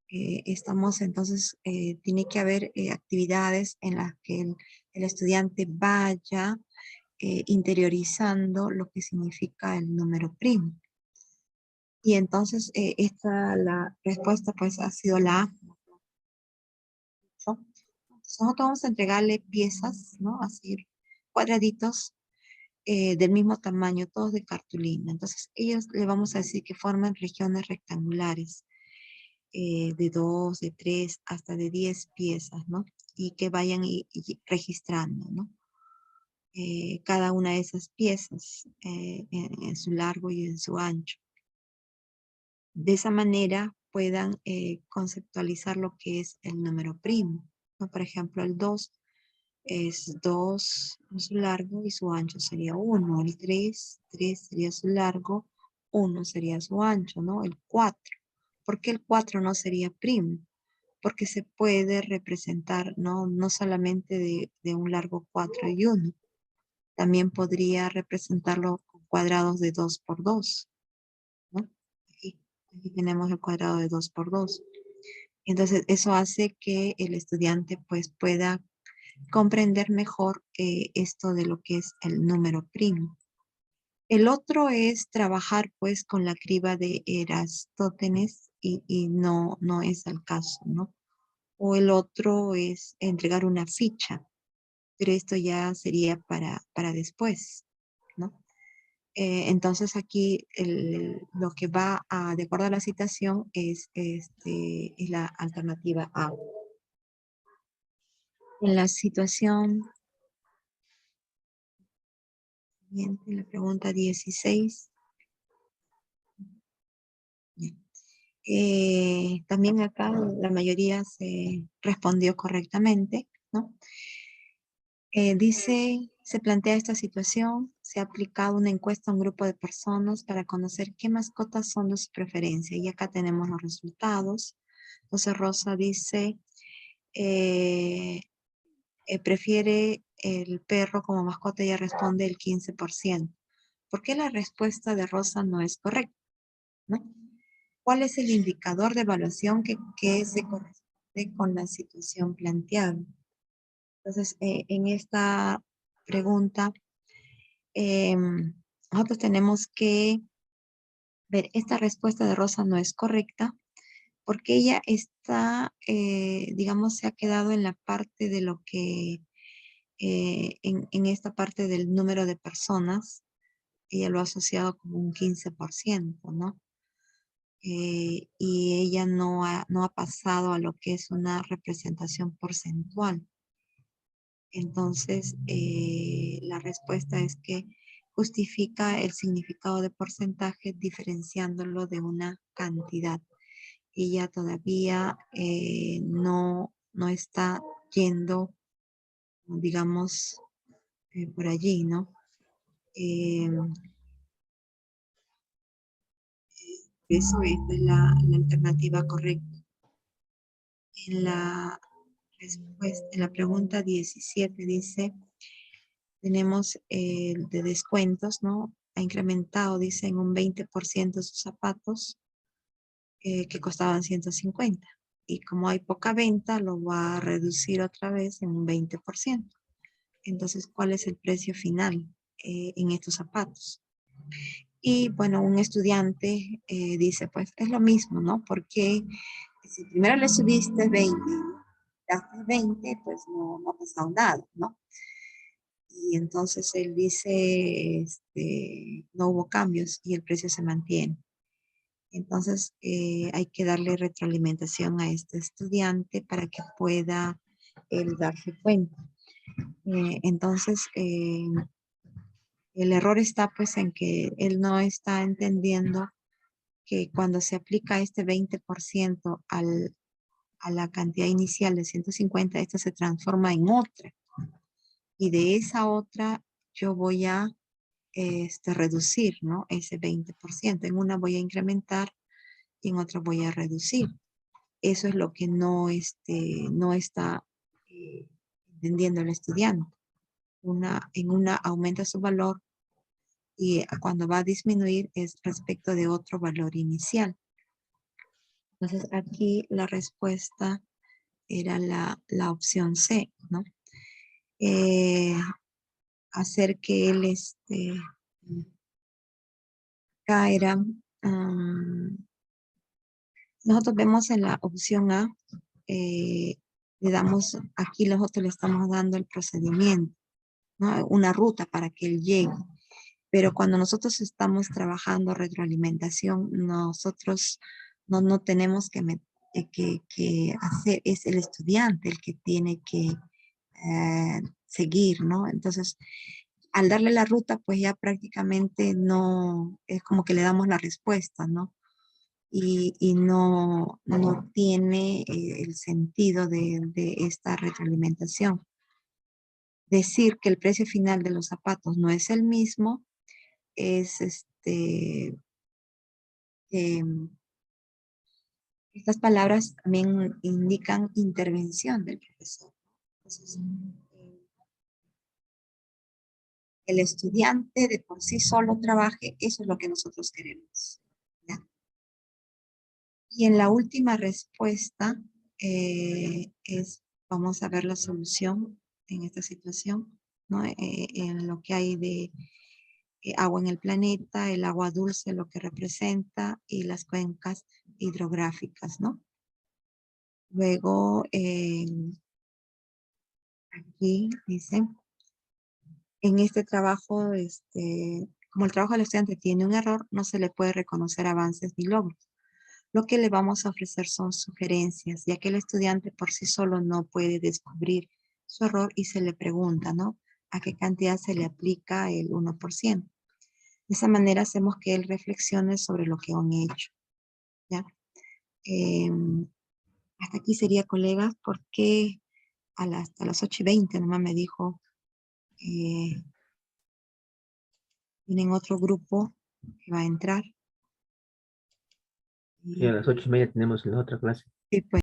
estamos entonces, tiene que haber actividades en las que el estudiante vaya interiorizando lo que significa el número primo. Y entonces la respuesta pues ha sido la A. ¿No? Entonces, nosotros vamos a entregarle piezas, ¿no? Así, cuadraditos del mismo tamaño, todos de cartulina. Entonces, ellos le vamos a decir que forman regiones rectangulares de 2, de 3, hasta de 10 piezas, ¿no? Y que vayan y registrando, ¿no? Cada una de esas piezas en su largo y en su ancho. De esa manera puedan conceptualizar lo que es el número primo, ¿no? Por ejemplo, el 2 es 2 en su largo y su ancho sería 1. El 3 sería su largo, 1 sería su ancho, ¿no? El 4. ¿Por qué el 4 no sería primo? Porque se puede representar no solamente de un largo 4 y 1. También podría representarlo con cuadrados de 2 por 2, ¿no? Aquí tenemos el cuadrado de 2 por 2. Entonces, eso hace que el estudiante pues pueda comprender mejor esto de lo que es el número primo. El otro es trabajar pues con la criba de Eratóstenes y no es el caso, ¿no? O el otro es entregar una ficha, pero esto ya sería para después, ¿no? Entonces aquí lo que va de acuerdo a la citación es la alternativa A. En la situación siguiente, la pregunta 16. También acá la mayoría se respondió correctamente, ¿no? Se plantea esta situación, se ha aplicado una encuesta a un grupo de personas para conocer qué mascotas son de su preferencia. Y acá tenemos los resultados. Entonces Rosa dice, prefiere el perro como mascota, y ella responde el 15%. ¿Por qué la respuesta de Rosa no es correcta? ¿No? ¿Cuál es el indicador de evaluación que se corresponde con la situación planteada? Entonces, en esta pregunta, nosotros tenemos que ver, esta respuesta de Rosa no es correcta porque ella está, digamos, se ha quedado en la parte de lo que, en esta parte del número de personas, ella lo ha asociado como un 15%, ¿no? Y ella no ha pasado a lo que es una representación porcentual. Entonces, la respuesta es que justifica el significado de porcentaje diferenciándolo de una cantidad. Ella todavía no está yendo, digamos, por allí, ¿no? Eso es la alternativa correcta. En la respuesta, en la pregunta 17 dice, tenemos el de descuentos, ¿no? Ha incrementado, dice, en un 20% sus zapatos que costaban 150. Y como hay poca venta, lo va a reducir otra vez en un 20%. Entonces, ¿cuál es el precio final en estos zapatos? Y bueno, un estudiante dice, pues es lo mismo, ¿no? Porque si primero le subiste 20, gastas 20, pues no ha pasado nada, ¿no? Y entonces él dice, no hubo cambios y el precio se mantiene. Entonces hay que darle retroalimentación a este estudiante para que pueda él darse cuenta. Entonces el error está pues en que él no está entendiendo que cuando se aplica este 20% a la cantidad inicial de 150, esta se transforma en otra. Y de esa otra yo voy a reducir, ¿no? Ese 20%. En una voy a incrementar y en otra voy a reducir. Eso es lo que no está entendiendo el estudiante. En una aumenta su valor y cuando va a disminuir es respecto de otro valor inicial. Entonces aquí la respuesta era la opción C, ¿no? Hacer que él acá era, nosotros vemos en la opción A, le damos, aquí nosotros le estamos dando el procedimiento, ¿no? Una ruta para que él llegue. Pero cuando nosotros estamos trabajando retroalimentación, nosotros no tenemos que hacer, es el estudiante el que tiene que seguir, ¿no? Entonces, al darle la ruta, pues ya prácticamente no, es como que le damos la respuesta, ¿no? Y no tiene el sentido de esta retroalimentación. Decir que el precio final de los zapatos no es el mismo, es estas palabras también indican intervención del profesor. Entonces, el estudiante de por sí solo trabaje, eso es lo que nosotros queremos, ¿ya? Y en la última respuesta vamos a ver la solución en esta situación, ¿no? En lo que hay de agua en el planeta, el agua dulce, lo que representa, y las cuencas hidrográficas, ¿no? Luego, aquí dice, en este trabajo Como el trabajo del estudiante tiene un error, no se le puede reconocer avances ni logros. Lo que le vamos a ofrecer son sugerencias, ya que el estudiante por sí solo no puede descubrir su error y se le pregunta, ¿no? ¿A qué cantidad se le aplica el 1%? De esa manera hacemos que él reflexione sobre lo que han hecho, ¿ya? Hasta aquí sería, colegas, porque hasta las 8:20 nomás me dijo, tienen otro grupo que va a entrar. Y a las 8:30 tenemos la otra clase. Sí, pues.